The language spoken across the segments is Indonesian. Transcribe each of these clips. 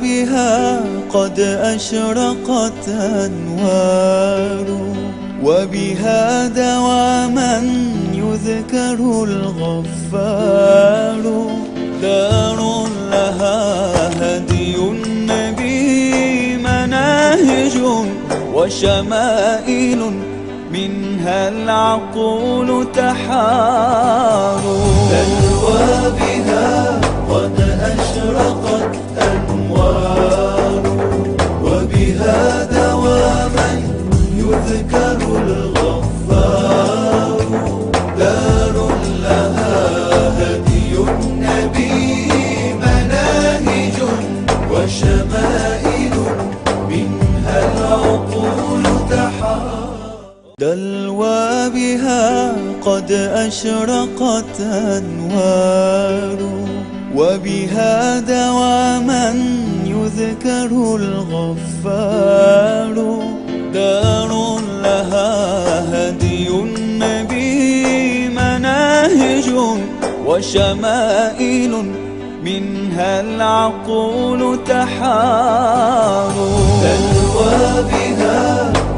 بها قد أشرقت أنوار، وبها دواما يذكر الغفار. دار لها هدي النبي مناهج وشمائل، منها العقول تحار. تلوى بها قد أشرقت أنوار، وبها دواما يذكر الغفار. دار لها هدي النبي مناهج وشمائل، منها العقول تحار. دلوى بها قد أشرقت أنوار، وبها دواما يذكر الغفار. دار لها هدي النبي مناهج وشمائل، منها العقول تحار. تلوى بها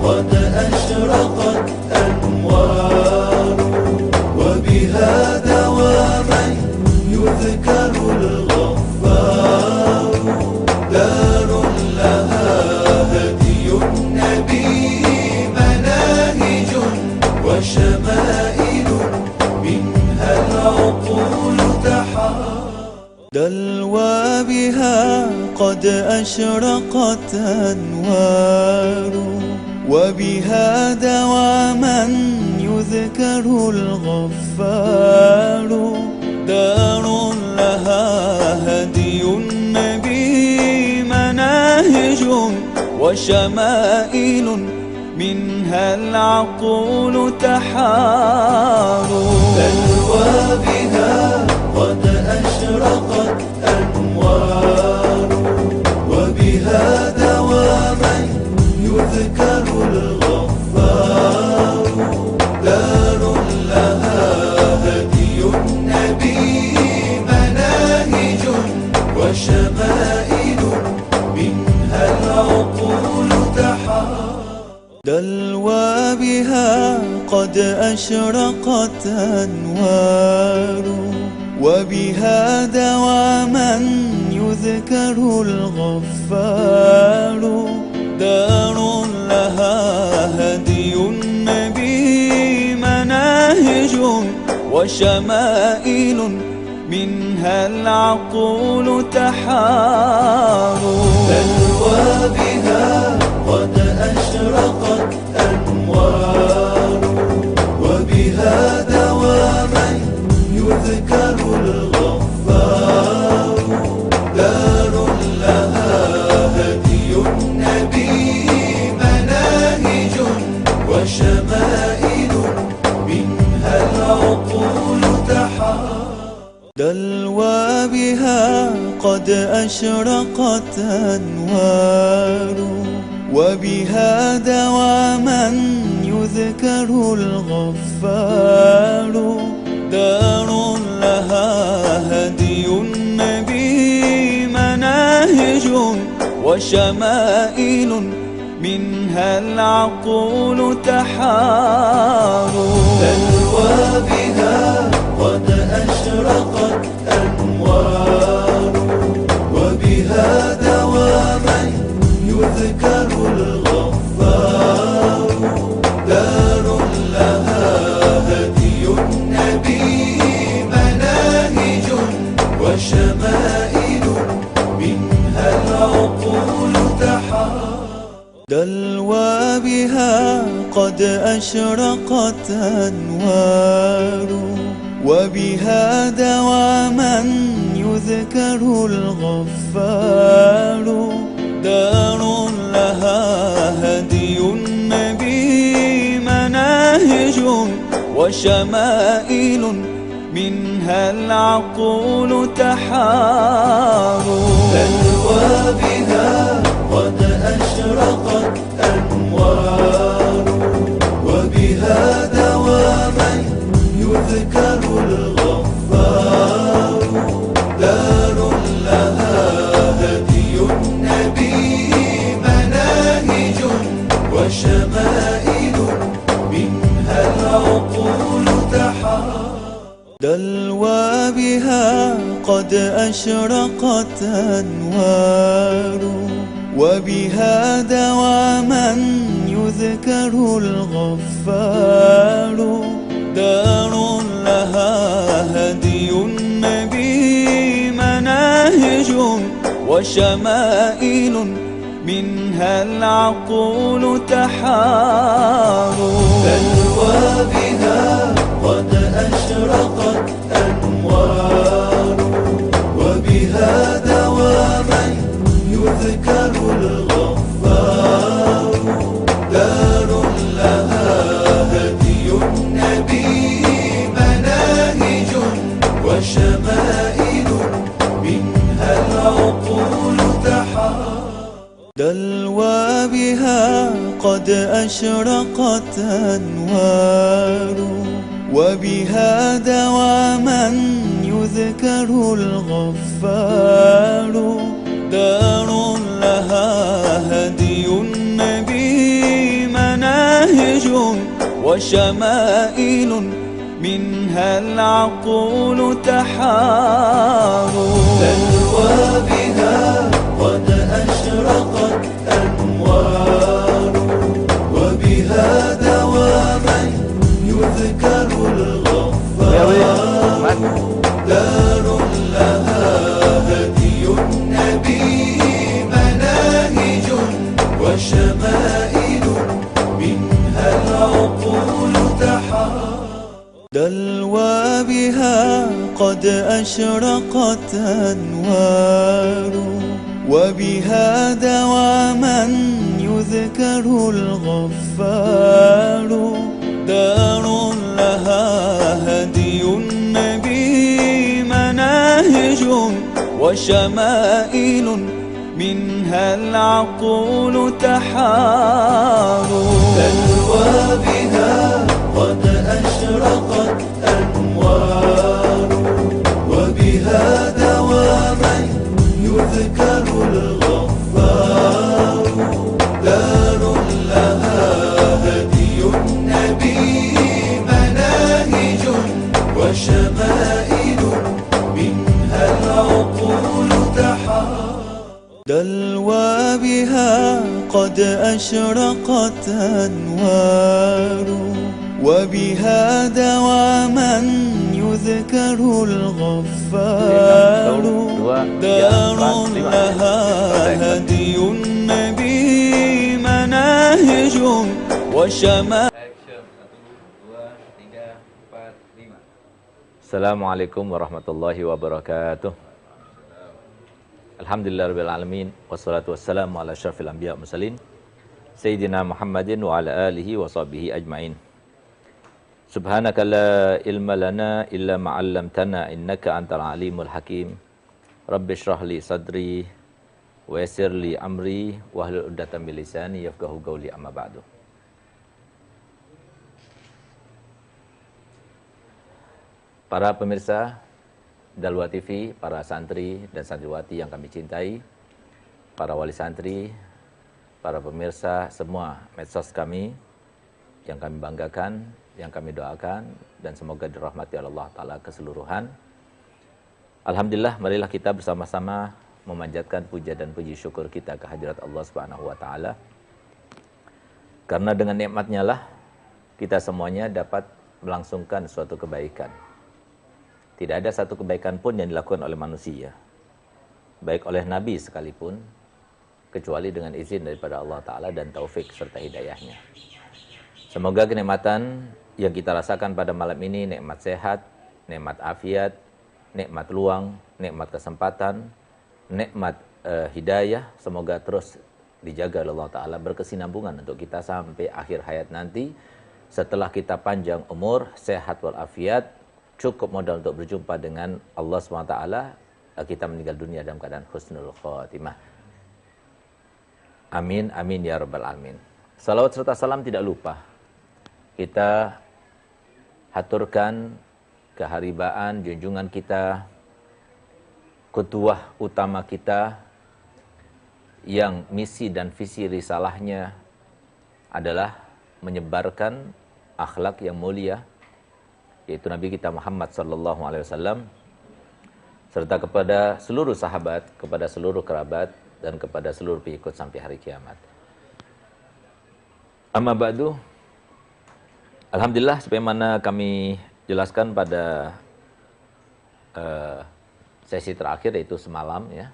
قد أشرقت أنوار، وبها دواما يذكر الغفار. دار لها هدي النبي مناهج وشمائل، منها العقول تحار. دلوى بها قد أشرقت أنوار، وبها دواما يذكر الغفار. دار لها هدي النبي مناهج وشمائل، منها العقول تحار. تلوى بها قد أشرقت أنوار، وبها دواما يذكر الغفار. دار لها هدي النبي مناهج وشمائل، منها العقول تحار. دلوى بها قد أشرقت أنوار، وبها دواما يذكر الغفار. دار لها هدي النبي مناهج وشمائل، منها العقول تحار. تلوى بها قد أشرقت أنوار، وبها دواما يذكر الغفار. دار لها هدي النبي مناهج وشمائل، منها العقول تحار. دلوى بها قد أشرقت أنوار، وبها دواما يذكر الغفار. دار لها هدي النبي مناهج وشمائل، منها العقول تحار. تلوى بها قد أشرقت أنوار، وبها دواما يذكر الغفار. دار لها هدي النبي مناهج وشمائل، منها العقول تحار. دلوى بها قد أشرقت أنوار، وبها دواما يذكر الغفار. دار لها هدي النبي مناهج وشمائل، منها العقول تحار. تلوى بها قد أشرقت أنوار، وبها دواما يذكر الغفار. دار لها هدي قد أشرقت أنوار وبها دواما يذكر الغفار دار لها هدي النبي مناهج وشمائل منها العقول تحار تلوى بها قد أشرقت أنوار وبها دواما يذكر الغفار دار لها هدي النبي مناهج وشمائل منها العقول تحار دلوى بها قد أشرقت أنوار وبها دواما يذكر الغفار دار لها هدي النبي مناهج وشمائل منها العقول تحار تلوى بها قد أشرقت أنوار وبها دواما يذكر الغفار دار لها هدي النبي مناهج وشمائل منها العقول تحار دلوى بها قد أشرقت أنوار وبها دواما يذكر الغفار دار لها هدي النبي مناهج وشمائل منها العقول تحار تلوى بها قد أشرقت أنوار وبها دواما يذكر الغفار دار لها هدي النبي مناهج وشمائل منها العقول تحار دلوى بها قد أشرقت أنوار وبها دواما يذكر الغفار دار لها هدي النبي مناهج وشمائل. Assalamualaikum warahmatullahi wabarakatuh. Alhamdulillahirabbil alamin wassalatu wassalamu ala asyrafil anbiya mursalin sayyidina Muhammadin wa ala alihi wa sahbihi ajmain. Subhanaka la ilma lana illa ma 'allamtana innaka antal alimul hakim. Rabbi shrah li sadri wa yassir li amri wahlul 'uqdatam min lisani yafqahu qawli amma ba'du. Para pemirsa Dalwa TV, para santri dan santriwati yang kami cintai, para wali santri, para pemirsa semua medsos kami yang kami banggakan, yang kami doakan, dan semoga dirahmati Allah Ta'ala keseluruhan. Alhamdulillah, marilah kita bersama-sama memanjatkan puja dan puji syukur kita ke hadirat Allah Subhanahu wa Ta'ala. Karena dengan nikmatnya lah kita semuanya dapat melangsungkan suatu kebaikan. Tidak ada satu kebaikan pun yang dilakukan oleh manusia, baik oleh Nabi sekalipun, kecuali dengan izin daripada Allah Ta'ala dan taufik serta hidayahnya. Semoga kenikmatan yang kita rasakan pada malam ini, nikmat sehat, nikmat afiat, nikmat luang, nikmat kesempatan, nikmat hidayah, semoga terus dijaga oleh Allah Ta'ala, berkesinambungan untuk kita sampai akhir hayat nanti. Setelah kita panjang umur, sehat walafiat, cukup modal untuk berjumpa dengan Allah SWT, kita meninggal dunia dalam keadaan husnul khotimah. Amin, amin ya rabbal alamin. Salawat serta salam tidak lupa kita haturkan keharibaan junjungan kita, kutuah utama kita, yang misi dan visi risalahnya adalah menyebarkan akhlak yang mulia, yaitu Nabi kita Muhammad sallallahu alaihi wasallam, serta kepada seluruh sahabat, kepada seluruh kerabat, dan kepada seluruh pengikut sampai hari kiamat. Amma ba'du, alhamdulillah, sebagaimana kami jelaskan pada sesi terakhir, yaitu semalam ya,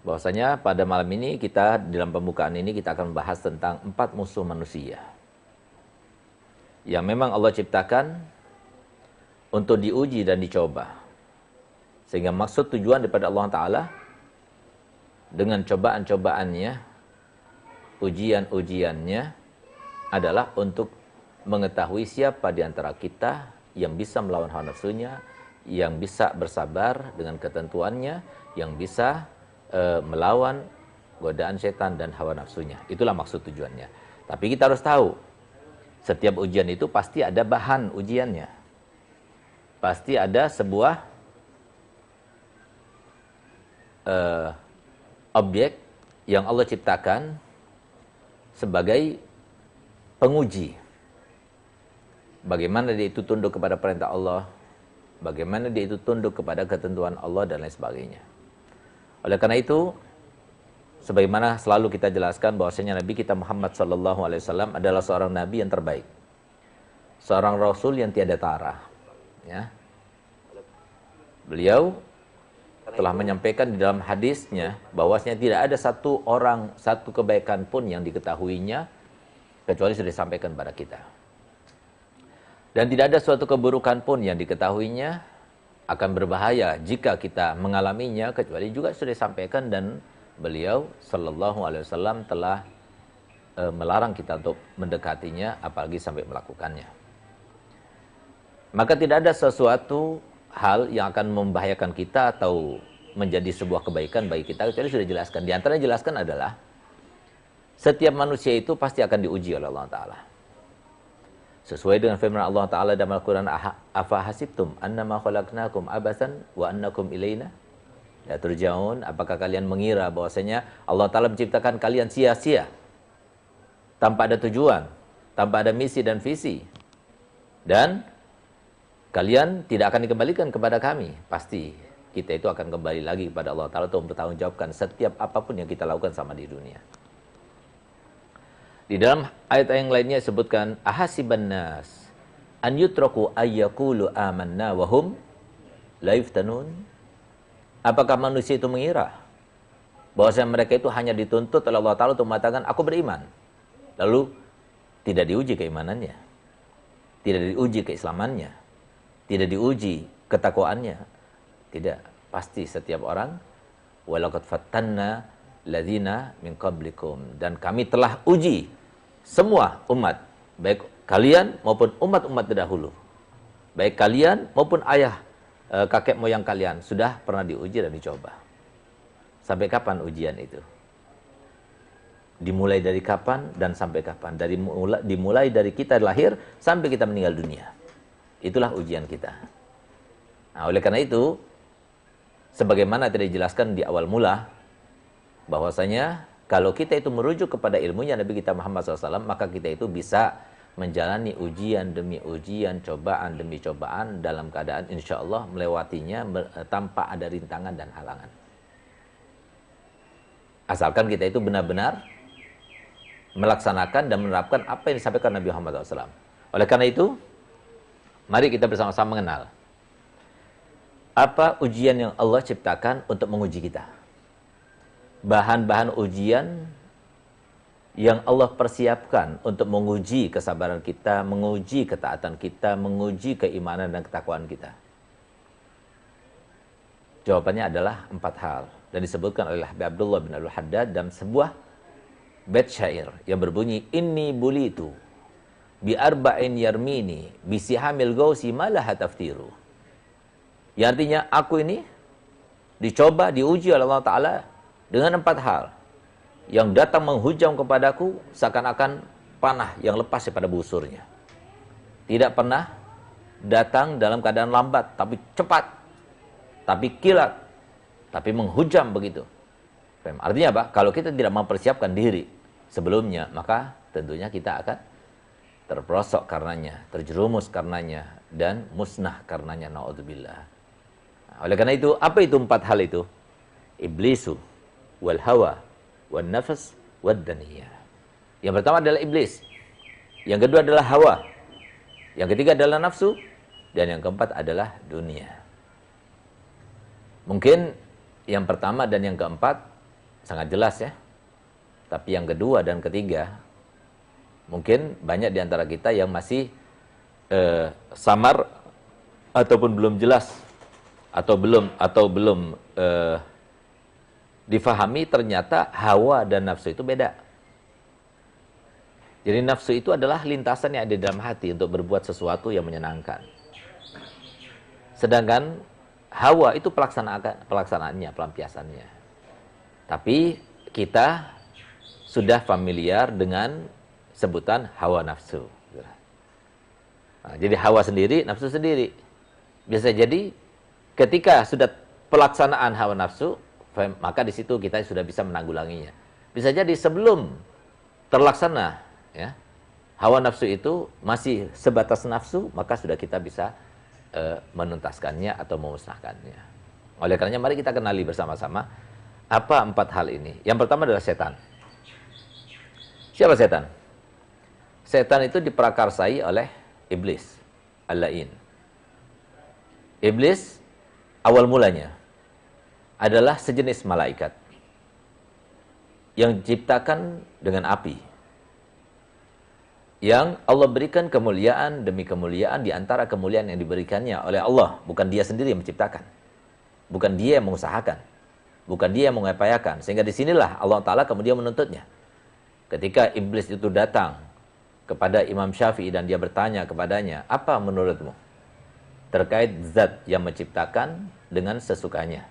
bahwasanya pada malam ini kita, dalam pembukaan ini kita akan membahas tentang 4 musuh manusia yang memang Allah ciptakan untuk diuji dan dicoba. Sehingga maksud tujuan daripada Allah Ta'ala dengan cobaan-cobaannya, ujian-ujiannya adalah untuk mengetahui siapa di antara kita yang bisa melawan hawa nafsunya, yang bisa bersabar dengan ketentuannya, yang bisa melawan godaan setan dan hawa nafsunya. Itulah maksud tujuannya. Tapi kita harus tahu, setiap ujian itu pasti ada bahan ujiannya. Pasti ada sebuah objek yang Allah ciptakan sebagai penguji. Bagaimana dia itu tunduk kepada perintah Allah, bagaimana dia itu tunduk kepada ketentuan Allah dan lain sebagainya. Oleh karena itu, sebagaimana selalu kita jelaskan bahwasanya Nabi kita Muhammad SAW adalah seorang Nabi yang terbaik, seorang Rasul yang tiada tara. Ya. Beliau telah menyampaikan di dalam hadisnya bahwasanya tidak ada satu orang, satu kebaikan pun yang diketahuinya kecuali sudah disampaikan kepada kita. Dan tidak ada suatu keburukan pun yang diketahuinya akan berbahaya jika kita mengalaminya kecuali juga sudah disampaikan, dan beliau sallallahu alaihi wasallam telah melarang kita untuk mendekatinya apalagi sampai melakukannya. Maka tidak ada sesuatu hal yang akan membahayakan kita atau menjadi sebuah kebaikan bagi kita kecuali sudah dijelaskan. Di antara yang dijelaskan adalah setiap manusia itu pasti akan diuji oleh Allah Ta'ala. Sesuai dengan firman Allah Ta'ala dalam Al-Quran, afa hasibtum annama khalaqnakum abasan wa annakum ilaina la turja'un. Apakah kalian mengira bahwasanya Allah Ta'ala menciptakan kalian sia-sia, tanpa ada tujuan, tanpa ada misi dan visi, dan kalian tidak akan dikembalikan kepada kami? Pasti kita itu akan kembali lagi kepada Allah Ta'ala untuk mempertanggungjawabkan setiap apapun yang kita lakukan sama di dunia. Di dalam ayat yang lainnya disebutkan, ahasiban nas an yutraku ayyakulu amanna wa hum la yuftanun. Apakah manusia itu mengira bahwasanya mereka itu hanya dituntut oleh Allah Ta'ala untuk mengatakan aku beriman, lalu tidak diuji keimanannya, tidak diuji keislamannya, tidak diuji ketakwaannya? Tidak. Pasti setiap orang, walaqad fattanna ladzina min qablikum, dan kami telah uji semua umat, baik kalian maupun umat-umat terdahulu, baik kalian maupun ayah kakek moyang kalian sudah pernah diuji dan dicoba. Sampai kapan ujian itu? Dimulai dari kapan dan sampai kapan? Dimulai dari kita lahir sampai kita meninggal dunia. Itulah ujian kita. Nah, oleh karena itu, sebagaimana tadi dijelaskan di awal mula, bahwasanya kalau kita itu merujuk kepada ilmunya Nabi kita Muhammad SAW, maka kita itu bisa menjalani ujian demi ujian, cobaan demi cobaan, dalam keadaan insya Allah melewatinya tanpa ada rintangan dan halangan. Asalkan kita itu benar-benar melaksanakan dan menerapkan apa yang disampaikan Nabi Muhammad SAW. Oleh karena itu, mari kita bersama-sama mengenal apa ujian yang Allah ciptakan untuk menguji kita. Bahan-bahan ujian yang Allah persiapkan untuk menguji kesabaran kita, menguji ketaatan kita, menguji keimanan dan ketakwaan kita. Jawabannya adalah 4 hal. Dan disebutkan oleh Habib Abdullah bin Al-Haddad dalam sebuah bait syair yang berbunyi, inni bulitu bi arba'in yarmini bi sihamil gausi malah taftiru. Yang artinya, aku ini dicoba, diuji oleh Allah Ta'ala dengan 4 hal yang datang menghujam kepadaku seakan-akan panah yang lepas daripada busurnya. Tidak pernah datang dalam keadaan lambat, tapi cepat, tapi kilat, tapi menghujam begitu. Artinya apa? Kalau kita tidak mempersiapkan diri sebelumnya, maka tentunya kita akan terperosok karenanya, terjerumus karenanya, dan musnah karenanya, naudzubillah. Oleh karena itu, apa itu 4 hal itu? Iblisu, wal hawa, wal nafas, wad daniyah. Yang pertama adalah iblis. Yang kedua adalah hawa. Yang ketiga adalah nafsu. Dan yang keempat adalah dunia. Mungkin yang pertama dan yang keempat sangat jelas ya. Tapi yang kedua dan ketiga, mungkin banyak di antara kita yang masih samar ataupun belum jelas atau belum difahami ternyata hawa dan nafsu itu beda. Jadi nafsu itu adalah lintasan yang ada di dalam hati untuk berbuat sesuatu yang menyenangkan. Sedangkan hawa itu pelaksanaannya, pelampiasannya. Tapi kita sudah familiar dengan sebutan hawa nafsu. Nah, jadi hawa sendiri, nafsu sendiri. Bisa jadi ketika sudah pelaksanaan hawa nafsu, maka di situ kita sudah bisa menanggulanginya. Bisa jadi sebelum terlaksana, ya, hawa nafsu itu masih sebatas nafsu, maka sudah kita bisa menuntaskannya atau memusnahkannya. Oleh karenanya mari kita kenali bersama-sama apa 4 hal ini. Yang pertama adalah setan. Siapa setan? Setan itu diprakarsai oleh iblis, al-la'in. Iblis awal mulanya adalah sejenis malaikat yang diciptakan dengan api. Yang Allah berikan kemuliaan demi kemuliaan di antara kemuliaan yang diberikannya oleh Allah. Bukan dia sendiri yang menciptakan. Bukan dia yang mengusahakan. Bukan dia yang mengupayakan. Sehingga disinilah Allah Ta'ala kemudian menuntutnya. Ketika iblis itu datang kepada Imam Syafi'i dan dia bertanya kepadanya, apa menurutmu terkait zat yang menciptakan dengan sesukanya,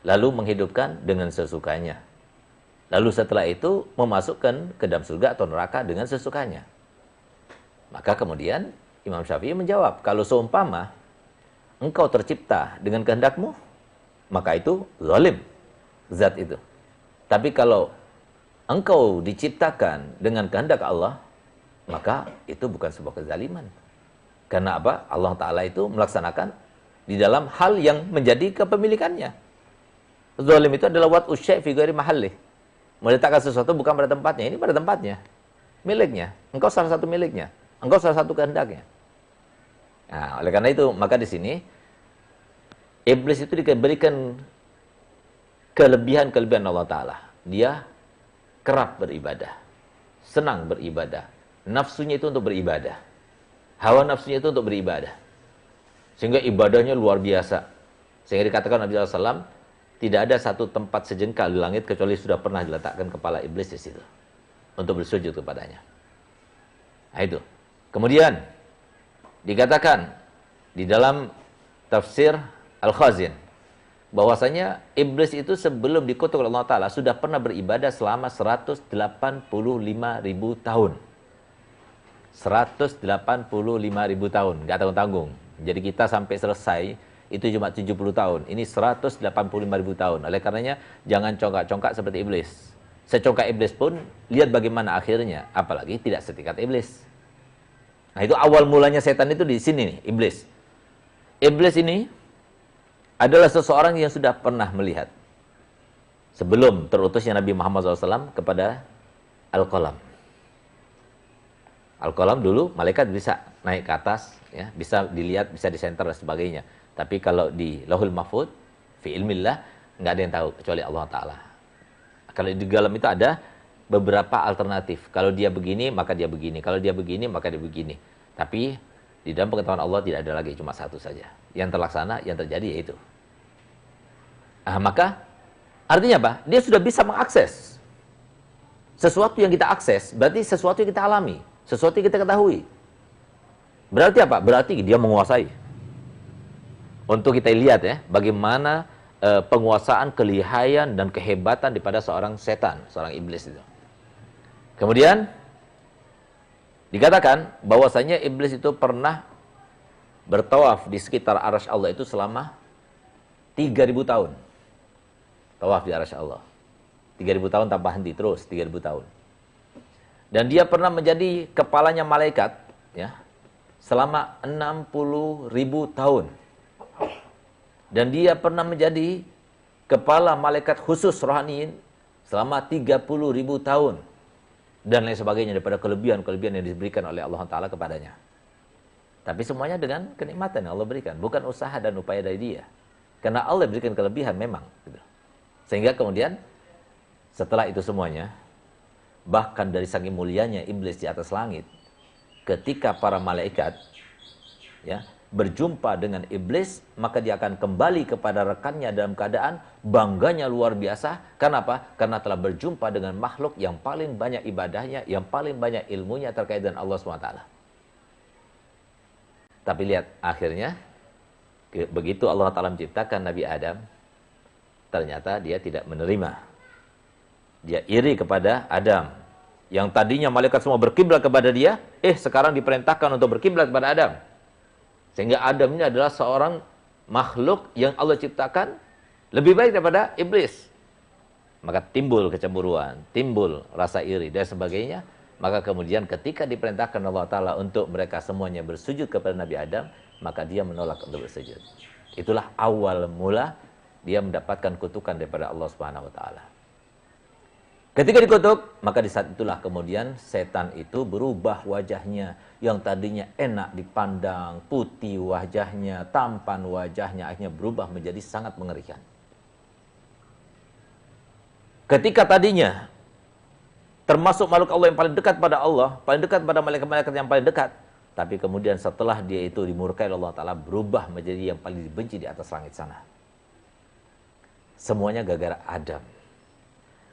lalu menghidupkan dengan sesukanya, lalu setelah itu memasukkan ke dalam surga atau neraka dengan sesukanya? Maka kemudian Imam Syafi'i menjawab, kalau seumpama engkau tercipta dengan kehendakmu, maka itu zalim, zat itu. Tapi kalau engkau diciptakan dengan kehendak Allah, maka itu bukan sebuah kezaliman. Karena apa? Allah Ta'ala itu melaksanakan di dalam hal yang menjadi kepemilikannya. Zalim itu adalah wat usyai' fi ghairi mahallih. Meletakkan sesuatu bukan pada tempatnya. Ini pada tempatnya. Miliknya. Engkau salah satu miliknya. Engkau salah satu kehendaknya. Nah, oleh karena itu, maka di sini iblis itu diberikan kelebihan-kelebihan Allah Ta'ala. Dia kerap beribadah. Senang beribadah. Nafsunya itu untuk beribadah. Hawa nafsunya itu untuk beribadah. Sehingga ibadahnya luar biasa. Sehingga dikatakan Nabi SAW, tidak ada satu tempat sejengkal di langit kecuali sudah pernah diletakkan kepala iblis di situ untuk bersujud kepadanya. Nah itu. Kemudian dikatakan di dalam tafsir Al-Khazin bahwasanya iblis itu sebelum dikutuk oleh Allah Ta'ala sudah pernah beribadah selama 185.000 tahun. 185.000 tahun, nggak tanggung-tanggung. Jadi kita sampai selesai itu cuma 70 tahun. Ini 185.000 tahun. Oleh karenanya, jangan congkak-congkak seperti iblis. Secongkak iblis pun, lihat bagaimana akhirnya. Apalagi tidak setingkat iblis. Nah, itu awal mulanya setan itu di sini nih, iblis. Iblis ini adalah seseorang yang sudah pernah melihat. Sebelum terutusnya Nabi Muhammad SAW kepada Al-Qalam. Al-Qalam dulu, malaikat bisa naik ke atas, ya, bisa dilihat, bisa disenter dan sebagainya. Tapi kalau di Lauhul Mahfuz, fi ilmillah, nggak ada yang tahu kecuali Allah Ta'ala. Kalau di dalam itu ada beberapa alternatif. Kalau dia begini, maka dia begini. Kalau dia begini, maka dia begini. Tapi di dalam pengetahuan Allah tidak ada lagi, cuma satu saja. Yang terlaksana, yang terjadi yaitu. Nah, maka artinya apa? Dia sudah bisa mengakses. Sesuatu yang kita akses, berarti sesuatu yang kita alami. Sesuatu yang kita ketahui. Berarti apa? Berarti dia menguasai. Untuk kita lihat ya, bagaimana penguasaan, kelihayan, dan kehebatan daripada seorang setan, seorang iblis itu. Kemudian, dikatakan bahwasanya iblis itu pernah bertawaf di sekitar arsy Allah itu selama 3.000 tahun. Tawaf di arsy Allah. 3.000 tahun tanpa henti, terus 3.000 tahun. Dan dia pernah menjadi kepalanya malaikat, ya, selama 60.000 tahun. Dan dia pernah menjadi kepala malaikat khusus rohaniin selama 30.000 tahun. Dan lain sebagainya daripada kelebihan-kelebihan yang diberikan oleh Allah Ta'ala kepadanya. Tapi semuanya dengan kenikmatan yang Allah berikan. Bukan usaha dan upaya dari dia. Karena Allah berikan kelebihan memang. Gitu. Sehingga kemudian setelah itu semuanya, bahkan dari saking mulianya iblis di atas langit, ketika para malaikat ya, berjumpa dengan iblis, maka dia akan kembali kepada rekannya dalam keadaan bangganya luar biasa. Kenapa? Karena telah berjumpa dengan makhluk yang paling banyak ibadahnya, yang paling banyak ilmunya terkait dengan Allah SWT. Tapi lihat akhirnya, begitu Allah Ta'ala menciptakan Nabi Adam, ternyata dia tidak menerima. Dia iri kepada Adam. Yang tadinya malaikat semua berkiblat kepada dia, sekarang diperintahkan untuk berkiblat kepada Adam. Sehingga Adam ini adalah seorang makhluk yang Allah ciptakan lebih baik daripada iblis. Maka timbul kecemburuan, timbul rasa iri dan sebagainya. Maka kemudian ketika diperintahkan Allah Ta'ala untuk mereka semuanya bersujud kepada Nabi Adam, maka dia menolak untuk bersujud. Itulah awal mula dia mendapatkan kutukan daripada Allah Subhanahu wa Ta'ala. Ketika dikutuk, maka di saat itulah kemudian setan itu berubah wajahnya. Yang tadinya enak dipandang, putih wajahnya, tampan wajahnya, akhirnya berubah menjadi sangat mengerikan. Ketika tadinya termasuk makhluk Allah yang paling dekat pada Allah, paling dekat pada malaikat-malaikat yang paling dekat, tapi kemudian setelah dia itu dimurkai Allah Ta'ala, berubah menjadi yang paling dibenci di atas langit sana. Semuanya gara-gara Adam.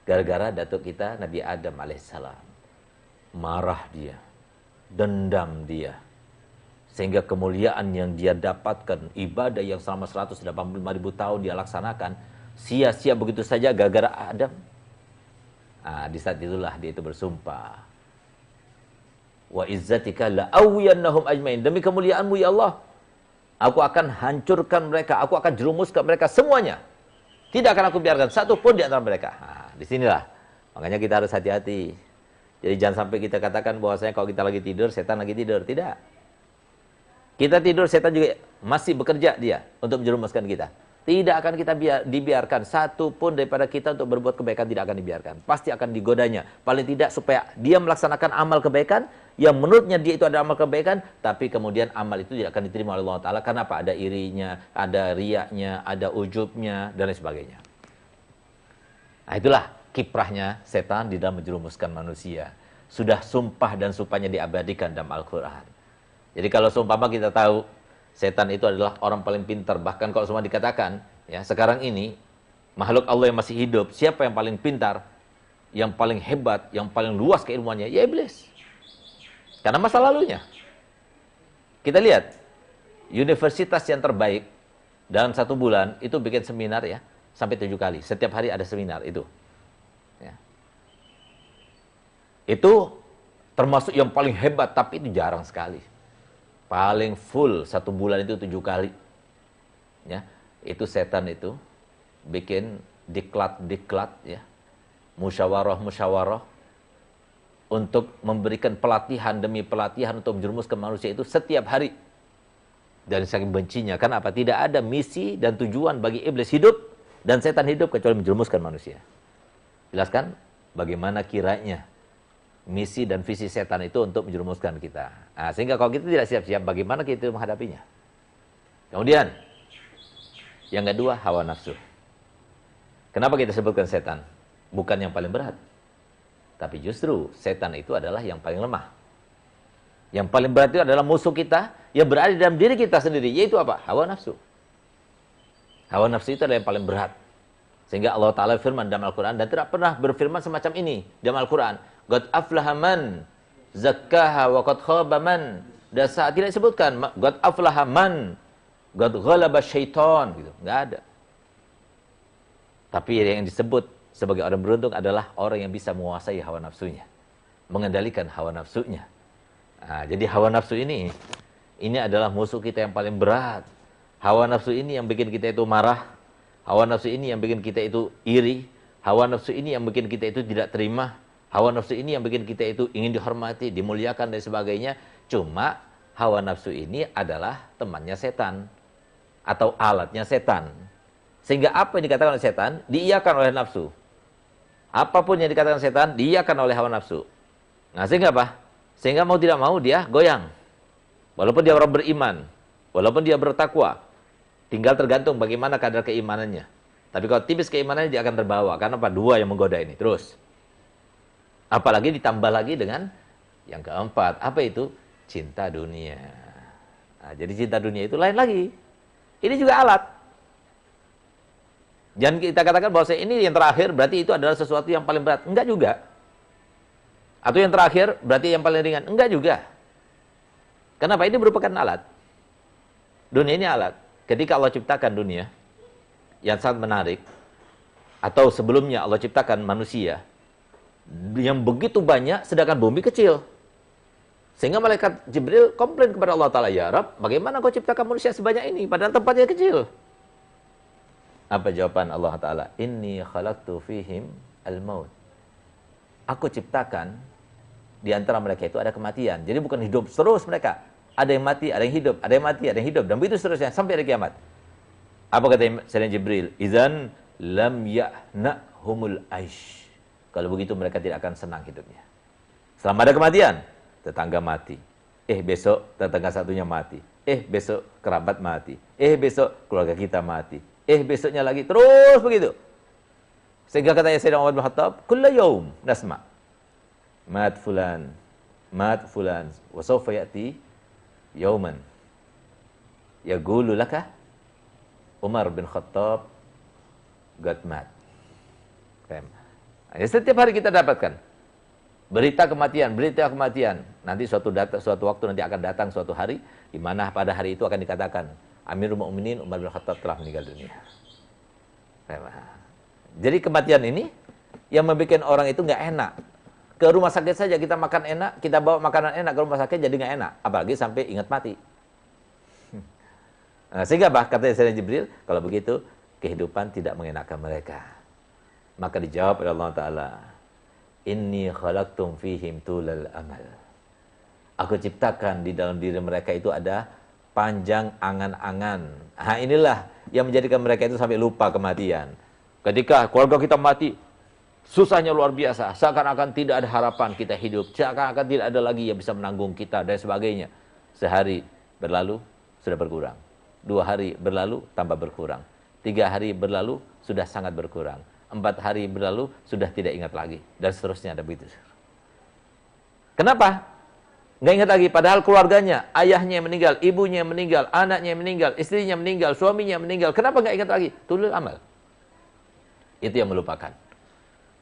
Gara-gara datuk kita Nabi Adam alaihissalam. Marah dia, dendam dia, sehingga kemuliaan yang dia dapatkan, ibadah yang selama 185.000 tahun dia laksanakan, sia-sia begitu saja gara-gara Adam. Di saat itulah dia itu bersumpah, wa izzatika la'awiyannahum ajmain, demi kemuliaanmu ya Allah, aku akan hancurkan mereka, aku akan jerumuskan mereka semuanya. Tidak akan aku biarkan satu pun di antara mereka. Disinilah. Makanya kita harus hati-hati. Jadi jangan sampai kita katakan bahwasanya kalau kita lagi tidur, setan lagi tidur. Tidak. Kita tidur, setan juga masih bekerja dia untuk menjerumuskan kita. Tidak akan kita dibiarkan satu pun daripada kita untuk berbuat kebaikan, tidak akan dibiarkan. Pasti akan digodanya. Paling tidak supaya dia melaksanakan amal kebaikan yang menurutnya dia itu ada amal kebaikan, tapi kemudian amal itu tidak akan diterima oleh Allah Ta'ala. Kenapa? Ada irinya, ada riaknya, ada ujubnya, dan lain sebagainya. Nah, itulah kiprahnya setan di dalam menjerumuskan manusia. Sudah sumpah dan sumpahnya diabadikan dalam Al-Quran. Jadi kalau seumpama kita tahu setan itu adalah orang paling pintar, bahkan kalau semua dikatakan, ya sekarang ini makhluk Allah yang masih hidup, siapa yang paling pintar, yang paling hebat, yang paling luas keilmuannya? Ya iblis. Karena masa lalunya. Kita lihat, universitas yang terbaik dalam 1 bulan itu bikin seminar ya, sampai 7 kali. Setiap hari ada seminar itu. Ya. Itu termasuk yang paling hebat, tapi itu jarang sekali. Paling full 1 bulan itu 7 kali. Ya, itu setan itu bikin diklat ya, musyawarah untuk memberikan pelatihan demi pelatihan untuk menjerumuskan manusia itu setiap hari. Dan saking bencinya, kenapa? Tidak ada misi dan tujuan bagi iblis hidup dan setan hidup kecuali menjerumuskan manusia. Jelaskan bagaimana kiranya misi dan visi setan itu untuk menjerumuskan kita. Sehingga kalau kita tidak siap-siap, bagaimana kita menghadapinya? Kemudian, yang kedua, hawa nafsu. Kenapa kita sebutkan setan? Bukan yang paling berat. Tapi justru setan itu adalah yang paling lemah. Yang paling berat itu adalah musuh kita yang berada dalam diri kita sendiri. Yaitu apa? Hawa nafsu. Hawa nafsu itu adalah yang paling berat. Sehingga Allah Ta'ala firman dalam Al-Quran, dan tidak pernah berfirman semacam ini dalam Al-Quran. Qad aflaha man zakkaha wa qad khaba man. Dan saat tidak disebutkan qad aflaha man qad ghalaba syaitan gitu. Enggak ada. Tapi yang disebut sebagai orang beruntung adalah orang yang bisa menguasai hawa nafsunya, mengendalikan hawa nafsunya. Jadi hawa nafsu ini adalah musuh kita yang paling berat. Hawa nafsu ini yang bikin kita itu marah. Hawa nafsu ini yang bikin kita itu iri. Hawa nafsu ini yang bikin kita itu tidak terima. Hawa nafsu ini yang bikin kita itu ingin dihormati, dimuliakan, dan sebagainya. Cuma hawa nafsu ini adalah temannya setan. atau alatnya setan. Sehingga apa yang dikatakan oleh setan, diiyakan oleh nafsu. Apapun yang dikatakan setan, diiyakan oleh hawa nafsu. Nah, sehingga apa? Sehingga mau tidak mau dia goyang. Walaupun dia orang beriman, walaupun dia bertakwa, tinggal tergantung bagaimana kadar keimanannya. Tapi kalau tipis keimanannya, dia akan terbawa. Karena apa? Dua yang menggoda ini. Terus. Apalagi ditambah lagi dengan yang keempat. Apa itu? Cinta dunia. Nah, jadi cinta dunia itu lain lagi. Ini juga alat. Jangan kita katakan bahwa ini yang terakhir berarti itu adalah sesuatu yang paling berat. Enggak juga. Atau yang terakhir berarti yang paling ringan. Enggak juga. Kenapa? Ini merupakan alat. Dunia ini alat. Ketika Allah ciptakan dunia yang sangat menarik, atau sebelumnya Allah ciptakan manusia yang begitu banyak, sedangkan bumi kecil. Sehingga malaikat Jibril komplain kepada Allah Ta'ala, ya Rabb, bagaimana kau ciptakan manusia sebanyak ini, padahal tempatnya kecil? Apa jawaban Allah Ta'ala? Inni khalaqtu fihim al-maut. Aku ciptakan di antara mereka itu ada kematian. Jadi bukan hidup terus mereka. Ada yang mati, ada yang hidup, ada yang mati, ada yang hidup. Dan begitu seterusnya, sampai hari kiamat. Apa kata Sayyidina Jibril? Izan lam ya'na'humul aish. Kalau begitu mereka tidak akan senang hidupnya. Selama ada kematian, tetangga mati. Besok tetangga satunya mati. Besok kerabat mati. Besok keluarga kita mati. Besoknya lagi, terus begitu. Sehingga katanya Sayyidina Umar bin Khattab, kulla yaum nasma' mat fulan, wa sawfa ya'ti yauman yaqulu laka Umar bin Khattab got mat. Setiap hari kita dapatkan berita kematian. Nanti suatu waktu nanti akan datang suatu hari di mana pada hari itu akan dikatakan Amirul Mukminin Umar bin Khattab telah meninggal dunia. Jadi kematian ini yang membuat orang itu nggak enak. Ke rumah sakit saja kita makan enak, kita bawa makanan enak ke rumah sakit jadi nggak enak, apalagi sampai ingat mati. Nah, sehingga kata Sayyidina Jibril, kalau begitu kehidupan tidak mengenakan mereka. Maka dijawab oleh Allah Ta'ala, Inni khalaqtum fihim tulal amal. Aku ciptakan di dalam diri mereka itu ada panjang angan-angan. Nah, inilah yang menjadikan mereka itu sampai lupa kematian. Ketika keluarga kita mati, susahnya luar biasa. Seakan-akan tidak ada harapan kita hidup. Seakan-akan tidak ada lagi yang bisa menanggung kita dan sebagainya. Sehari berlalu, sudah berkurang. 2 hari berlalu, tambah berkurang. 3 hari berlalu, sudah sangat berkurang. 4 hari berlalu, sudah tidak ingat lagi. Dan seterusnya ada begitu. Kenapa? Nggak ingat lagi. Padahal keluarganya, ayahnya yang meninggal, ibunya yang meninggal, anaknya yang meninggal, istrinya meninggal, suaminya yang meninggal. Kenapa nggak ingat lagi? Tulul amal. Itu yang melupakan.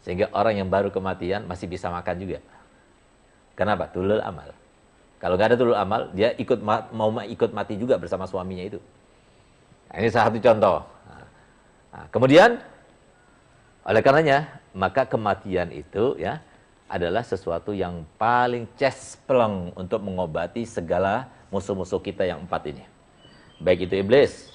Sehingga orang yang baru kematian masih bisa makan juga. Kenapa? Tulul amal. Kalau nggak ada tulul amal, dia mau ikut mati juga bersama suaminya itu. Nah, ini salah satu contoh. Nah, kemudian, oleh karenanya, maka kematian itu ya adalah sesuatu yang paling cespleng untuk mengobati segala musuh-musuh kita yang 4 ini. Baik itu iblis,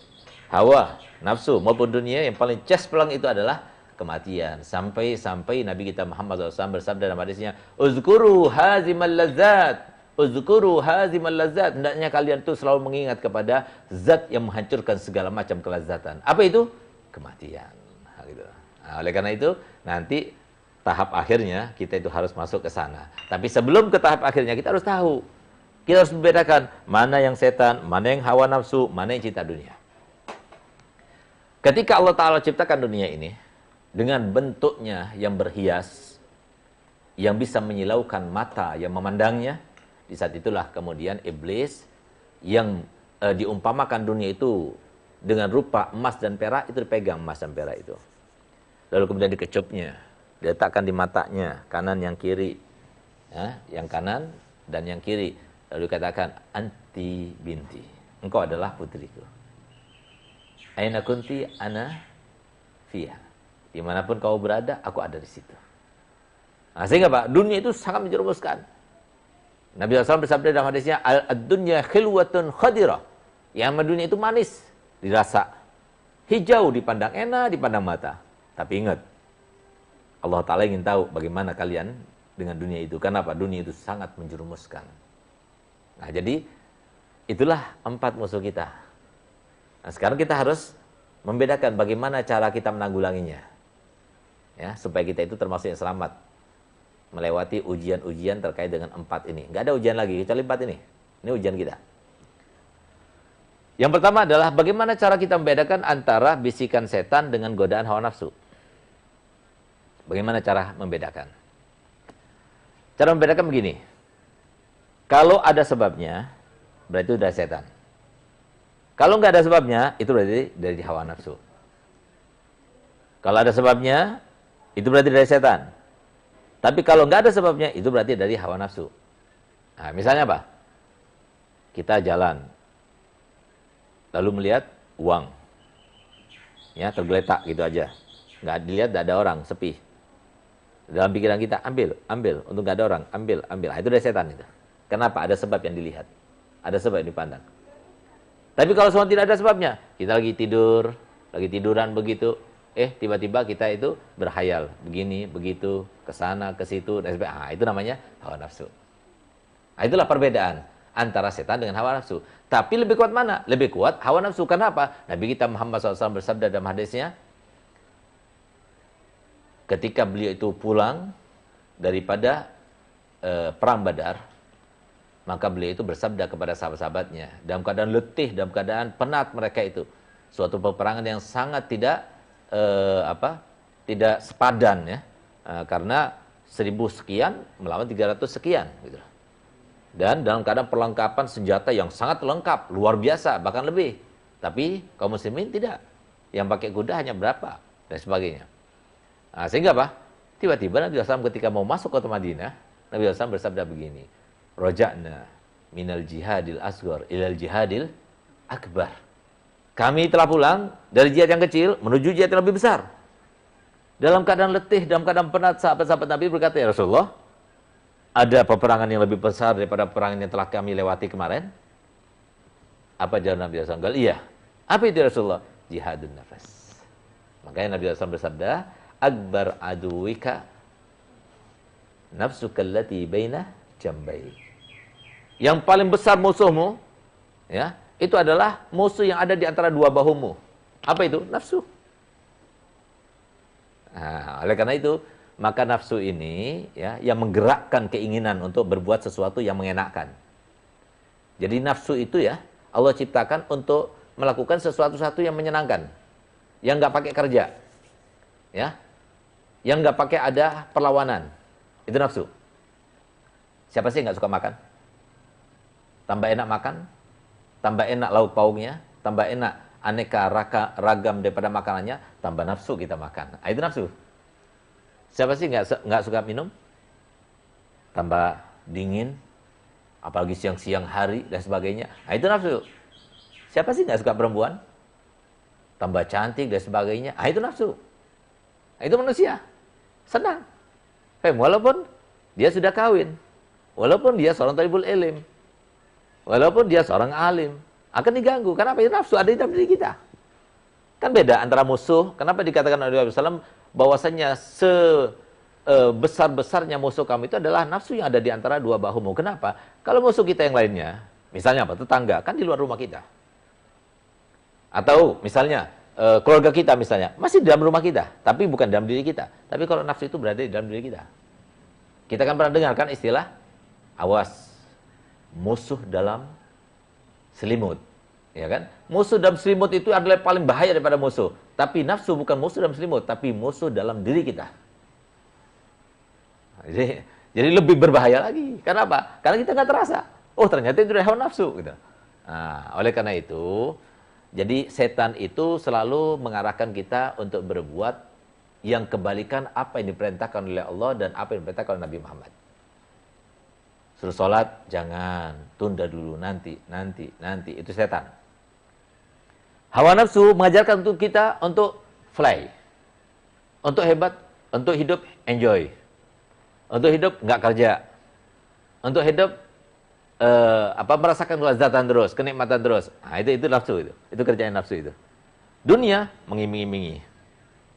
hawa, nafsu, maupun dunia, yang paling cespleng itu adalah kematian. Sampai Nabi kita Muhammad SAW bersabda dalam hadisnya, Uzkuru hazimal lazat. Uzkuru hazimal lazat. Hendaknya kalian itu selalu mengingat kepada zat yang menghancurkan segala macam kelezatan. Apa itu? Kematian. Nah, oleh karena itu, nanti tahap akhirnya kita itu harus masuk ke sana. Tapi sebelum ke tahap akhirnya, kita harus tahu. Kita harus membedakan mana yang setan, mana yang hawa nafsu, mana yang cinta dunia. Ketika Allah Ta'ala ciptakan dunia ini, dengan bentuknya yang berhias, yang bisa menyilaukan mata yang memandangnya, di saat itulah kemudian iblis yang diumpamakan dunia itu dengan rupa emas dan perak, itu dipegang emas dan perak itu. Lalu kemudian dikecupnya, diletakkan di matanya, kanan yang kiri. Ya, yang kanan dan yang kiri. Lalu dikatakan, anti binti. Engkau adalah putriku. Aina kunti ana fiha. Dimanapun kau berada, aku ada di situ. Nah, sehingga Pak, dunia itu sangat menjerumuskan. Nabi SAW bersabda dalam hadisnya, ad-dunya khilwatun khadirah. Yang dunia itu manis, dirasa. Hijau, dipandang enak, dipandang mata. Tapi ingat, Allah Ta'ala ingin tahu bagaimana kalian dengan dunia itu. Kenapa? Dunia itu sangat menjerumuskan. Nah, jadi itulah 4 musuh kita. Nah, sekarang kita harus membedakan bagaimana cara kita menanggulanginya. Ya, supaya kita itu termasuk yang selamat melewati ujian-ujian terkait dengan 4 ini. Nggak ada ujian lagi kecuali 4 ini. Ini ujian kita. Yang pertama adalah bagaimana cara kita membedakan antara bisikan setan dengan godaan hawa nafsu. Bagaimana cara membedakan? Cara membedakan begini. Kalau ada sebabnya, berarti itu dari setan. Kalau nggak ada sebabnya, itu berarti dari hawa nafsu. Kalau ada sebabnya, itu berarti dari setan. Tapi kalau nggak ada sebabnya, itu berarti dari hawa nafsu. Nah, misalnya apa? Kita jalan, lalu melihat uang, ya tergeletak gitu aja, nggak dilihat, nggak ada orang, sepi. Dalam pikiran kita, ambil, untuk nggak ada orang, ambil. Nah, itu dari setan itu. Kenapa? Ada sebab yang dilihat, ada sebab yang dipandang. Tapi kalau semua tidak ada sebabnya, kita lagi tiduran begitu, tiba-tiba kita itu berhayal, begini, begitu, ke sana, ke situ, dan sebagainya. Nah, itu namanya hawa nafsu. Nah, itulah perbedaan antara setan dengan hawa nafsu. Tapi lebih kuat mana? Lebih kuat hawa nafsu. Kenapa? Nabi kita Muhammad SAW bersabda dalam hadisnya, ketika beliau itu pulang daripada perang Badar, maka beliau itu bersabda kepada sahabat-sahabatnya, dalam keadaan letih, dalam keadaan penat mereka itu. Suatu peperangan yang sangat tidak sepadan ya. Karena 1000 sekian melawan 300 sekian gitu. Dan dalam keadaan perlengkapan senjata yang sangat lengkap, luar biasa, bahkan lebih. Tapi kaum muslimin tidak. Yang pakai kuda hanya berapa dan sebagainya. Nah, sehingga apa? Tiba-tiba Nabi SAW ketika mau masuk kota Madinah, Nabi SAW bersabda begini, Roja'na minal jihadil asghar ilal jihadil akbar. Kami telah pulang dari jihad yang kecil menuju jihad yang lebih besar. Dalam keadaan letih, dalam keadaan penat, sahabat-sahabat Nabi berkata, ya Rasulullah, ada peperangan yang lebih besar daripada peperangan yang telah kami lewati kemarin? Apa jawab Nabi SAW? Iya. Apa itu ya Rasulullah? Jihadun nafas. Makanya Nabi SAW bersabda, akbar aduwika nafsuka allati baina jambai. Yang paling besar musuhmu, ya, itu adalah musuh yang ada di antara dua bahumu. Apa itu? Nafsu. Nah, oleh karena itu, maka nafsu ini ya yang menggerakkan keinginan untuk berbuat sesuatu yang mengenakkan. Jadi nafsu itu ya Allah ciptakan untuk melakukan sesuatu yang menyenangkan, yang nggak pakai kerja, ya, yang nggak pakai ada perlawanan. Itu nafsu. Siapa sih nggak suka makan? Tambah enak makan, tambah enak lauk pauknya, tambah enak aneka ragam daripada makanannya, tambah nafsu kita makan. Nah, itu nafsu. Siapa sih nggak suka minum? Tambah dingin, apalagi siang-siang hari dan sebagainya. Nah, itu nafsu. Siapa sih nggak suka perempuan? Tambah cantik dan sebagainya. Nah, itu nafsu. Nah, itu manusia. Senang. Walaupun dia sudah kawin, walaupun dia seorang thalibul ilm, walaupun dia seorang alim, akan diganggu. Kenapa? Itu nafsu ada di dalam diri kita. Kan beda antara musuh. Kenapa dikatakan oleh Nabi SAW bahwasanya sebesar-besarnya musuh kamu itu adalah nafsu yang ada di antara dua bahumu. Kenapa? Kalau musuh kita yang lainnya, misalnya apa? Tetangga, kan di luar rumah kita. Atau misalnya keluarga kita misalnya, masih di dalam rumah kita, tapi bukan dalam diri kita. Tapi kalau nafsu itu berada di dalam diri kita. Kita kan pernah dengarkan istilah, awas, musuh dalam selimut, ya kan? Musuh dalam selimut itu adalah paling bahaya daripada musuh. Tapi nafsu bukan musuh dalam selimut, tapi musuh dalam diri kita. Jadi lebih berbahaya lagi. Kenapa? Karena kita nggak terasa. Oh, ternyata itu dari hawa nafsu. Gitu. Nah, oleh karena itu, jadi setan itu selalu mengarahkan kita untuk berbuat yang kebalikan apa yang diperintahkan oleh Allah dan apa yang diperintahkan oleh Nabi Muhammad. Suruh sholat, jangan, tunda dulu, nanti, itu setan. Hawa nafsu mengajarkan untuk kita untuk fly, untuk hebat, untuk hidup enjoy, untuk hidup nggak kerja, untuk hidup merasakan kelezatan terus, kenikmatan terus. Nah, itu nafsu itu kerjaan nafsu itu. Dunia mengiming-imingi,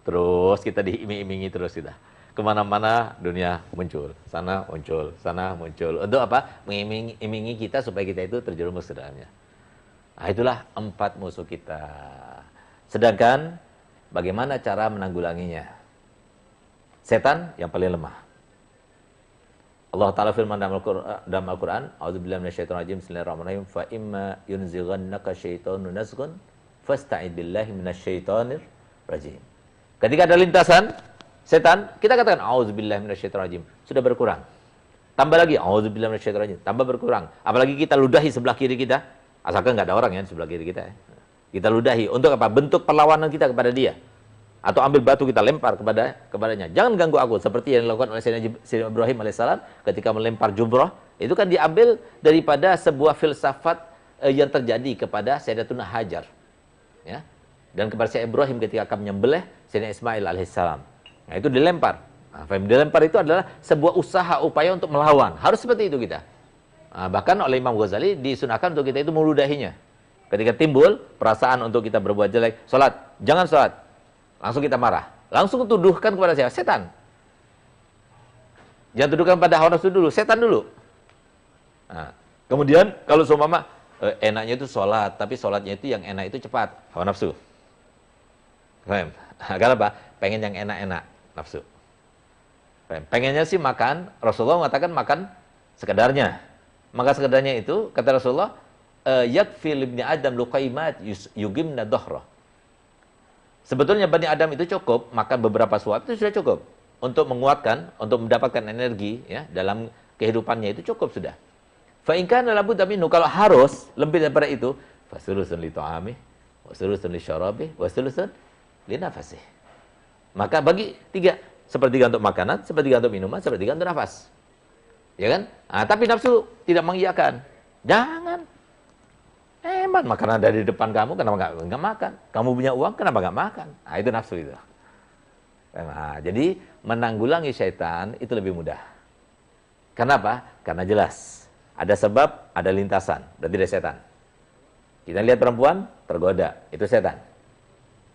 terus kita diiming-imingi terus kita. Kemana-mana dunia muncul, sana muncul. Untuk apa? Mengiming-imingi kita supaya kita itu terjerumus ke dalamnya. Nah, itulah 4 musuh kita. Sedangkan bagaimana cara menanggulanginya? Setan yang paling lemah. Allah Ta'ala firman dalam Al-Quran, A'udzubillahi minasyaitonirrajim, Bismillahirrahmanirrahim, fa imma yunzighannaka syaitanu nazghun fasta'id billahi minasyaitonir rajim. Ketika ada lintasan setan, kita katakan A'udzubillahi minasyaitonirrajim, sudah berkurang. Tambah lagi A'udzubillahi minasyaitonirrajim, tambah berkurang. Apalagi kita ludahi sebelah kiri kita, asalkan nggak ada orang ya di sebelah kiri kita ya. Kita ludahi untuk apa? Bentuk perlawanan kita kepada dia. Atau ambil batu kita lempar kepadanya. Jangan ganggu aku, seperti yang dilakukan oleh Sayyidina Ibrahim alaihissalam ketika melempar jumrah. Itu kan diambil daripada sebuah filsafat yang terjadi kepada Sayyidatuna Hajar. Ya. Dan kepada Sayyidina Ibrahim ketika akan menyembelih Sayyidina Ismail alaihissalam. Nah, itu dilempar. Nah, dilempar itu adalah sebuah usaha, upaya untuk melawan. Harus seperti itu kita. Nah, bahkan oleh Imam Ghazali disunahkan untuk kita itu meludahinya. Ketika timbul perasaan untuk kita berbuat jelek, sholat, jangan sholat. Langsung kita marah. Langsung tuduhkan kepada siapa? Setan. Jangan tuduhkan pada hawa nafsu dulu, setan dulu. Nah, kemudian kalau seumpama enaknya itu sholat, tapi sholatnya itu yang enak itu cepat, hawa nafsu. Paham? Kenapa? Pengen yang enak-enak, nafsu. Paham? Pengennya sih makan, Rasulullah mengatakan makan sekedarnya. Maka sekedarnya itu, kata Rasulullah, yakfi libni Adam luqaimat yugimna dhahra. Sebetulnya Bani Adam itu cukup, makan beberapa suap itu sudah cukup. Untuk menguatkan, untuk mendapatkan energi ya dalam kehidupannya itu cukup sudah. Fa in kana labudda minhu, kalau harus lebih daripada itu, fasulusun li ta'ami, wasulusun li syarabi, wasulusun li nafasi. Maka bagi 3, sepertiga untuk makanan, sepertiga untuk minuman, sepertiga untuk nafas. Ya kan? Nah, tapi nafsu tidak mengiyakan. Jangan. Hemat, makanan ada di depan kamu, kenapa nggak makan? Kamu punya uang, kenapa nggak makan? Nah, itu nafsu itu. Nah, jadi menanggulangi syaitan itu lebih mudah. Kenapa? Karena jelas. Ada sebab, ada lintasan. Berarti ada setan. Kita lihat perempuan, tergoda. Itu setan.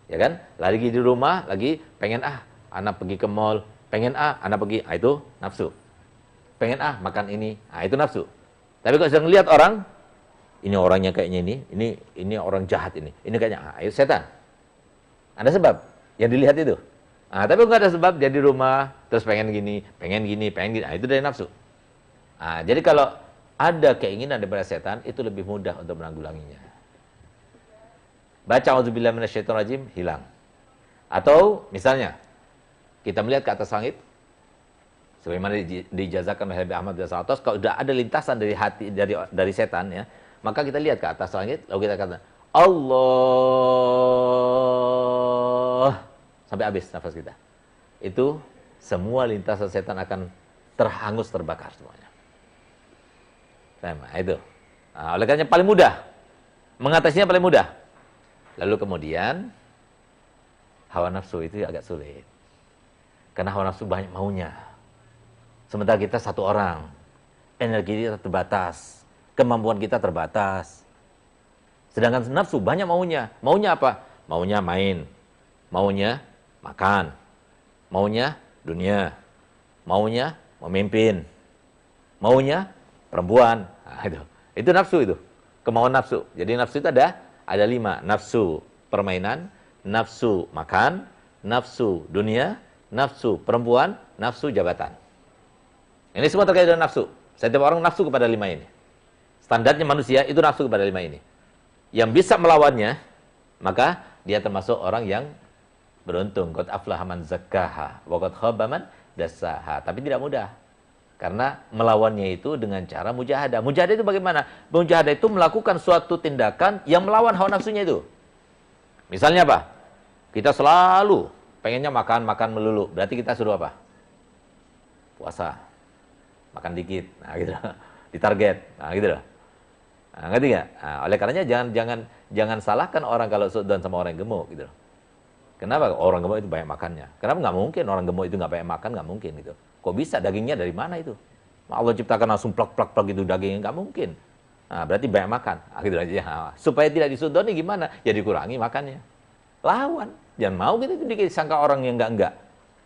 Ya kan? Lagi di rumah, lagi pengen anak pergi ke mall. Pengen anak pergi. Ah, itu nafsu. Pengen makan ini. Ah, itu nafsu. Tapi kalau sedang lihat orang, ini orangnya kayaknya ini orang jahat ini kayaknya, ayo setan. Ada sebab yang dilihat itu. Nah, tapi nggak ada sebab, dia di rumah terus pengen gini, nah, itu dari nafsu. Nah, jadi kalau ada keinginan daripada setan, itu lebih mudah untuk menanggulanginya. Baca auzubillahi minasyaitonirrajim, hilang. Atau misalnya kita melihat ke atas langit, sebagaimana dijazakan oleh Habib Ahmad bin Salatos, kalau sudah ada lintasan dari hati dari setan ya, maka kita lihat ke atas langit, lalu kita kata Allah sampai habis nafas kita. Itu semua lintasan setan akan terhangus, terbakar semuanya. Nah, itu. Nah, oleh karena paling mudah, mengatasinya paling mudah. Lalu kemudian hawa nafsu itu agak sulit. Karena hawa nafsu banyak maunya. Sementara kita satu orang, energi kita terbatas. Kemampuan kita terbatas. Sedangkan nafsu banyak maunya. Maunya apa? Maunya main. Maunya makan. Maunya dunia. Maunya memimpin. Maunya perempuan. Nah, itu nafsu itu. Kemauan nafsu. Jadi nafsu itu ada 5. Nafsu permainan, nafsu makan, nafsu dunia, nafsu perempuan, nafsu jabatan. Ini semua terkait dengan nafsu. Setiap orang nafsu kepada 5 ini. Standarnya manusia itu nafsu kepada 5 ini. Yang bisa melawannya, maka dia termasuk orang yang beruntung. Qad aflaha man zakkaha wa qad khaba man dassaha. Tapi tidak mudah. Karena melawannya itu dengan cara mujahadah. Mujahadah itu bagaimana? Mujahadah itu melakukan suatu tindakan yang melawan hawa nafsunya itu. Misalnya apa? Kita selalu pengennya makan melulu. Berarti kita suruh apa? Puasa. Makan dikit. Nah, gitu. Ditarget. Nah, gitu loh. Nah, ngerti nggak? Nah, oleh karenanya jangan salahkan orang kalau suudzon sama orang yang gemuk gitu. Kenapa orang gemuk itu banyak makannya? Kenapa nggak mungkin orang gemuk itu nggak banyak makan? Nggak mungkin gitu. Kok bisa? Dagingnya dari mana itu? Allah ciptakan langsung plak gitu dagingnya, nggak mungkin. Nah, berarti banyak makan. Nah, gitu aja. Nah, supaya tidak disuudzoni gimana? Ya dikurangi makannya. Lawan. Jangan mau gitu disangka orang yang enggak.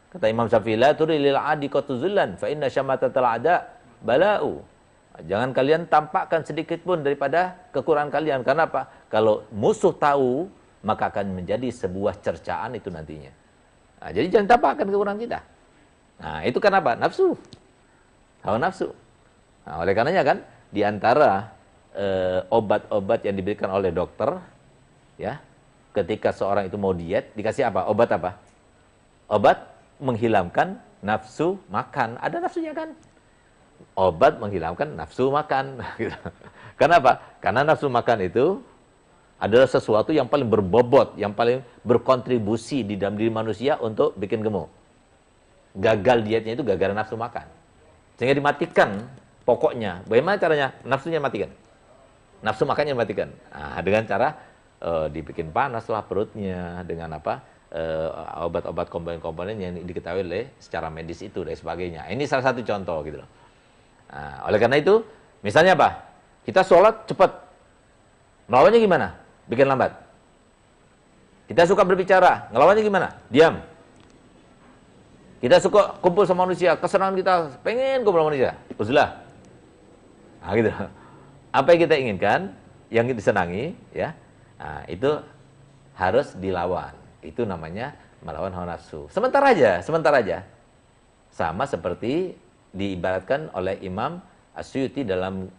Kata Imam Syafi'i, la turi lil adi qatuzullan fa inna syamatatal ada bala'u. Jangan kalian tampakkan sedikit pun daripada kekurangan kalian. Karena apa? Kalau musuh tahu, maka akan menjadi sebuah cercaan itu nantinya. Nah, jadi jangan tampakkan kekurangan kita. Nah, itu kenapa? Nafsu. Hawa nafsu. Nah, oleh karenanya kan, di antara obat-obat yang diberikan oleh dokter, ya, ketika seorang itu mau diet, dikasih apa? Obat apa? Obat menghilangkan nafsu makan. Ada nafsunya kan? Obat menghilangkan nafsu makan. Kenapa? Karena nafsu makan itu adalah sesuatu yang paling berbobot, yang paling berkontribusi di dalam diri manusia untuk bikin gemuk. Gagal dietnya itu gara-gara nafsu makan. Sehingga dimatikan pokoknya. Bagaimana caranya? Nafsunya matikan. Nafsu makannya matikan. Nah, dengan cara dibikin panas lah perutnya, dengan apa? Obat-obat komponen-komponen yang diketahui oleh secara medis itu dan sebagainya. Ini salah satu contoh gitu loh. Nah, oleh karena itu, misalnya apa? Kita sholat cepat. Melawannya gimana? Bikin lambat. Kita suka berbicara, ngelawannya gimana? Diam. Kita suka kumpul sama manusia, kesenangan kita pengen kumpul sama manusia. Uzlah. Nah, gitu. Apa yang kita inginkan, yang disenangi, ya, nah, itu harus dilawan. Itu namanya melawan hawa nafsu. Sebentar aja. Sama seperti diibaratkan oleh Imam As-Suyuti dalam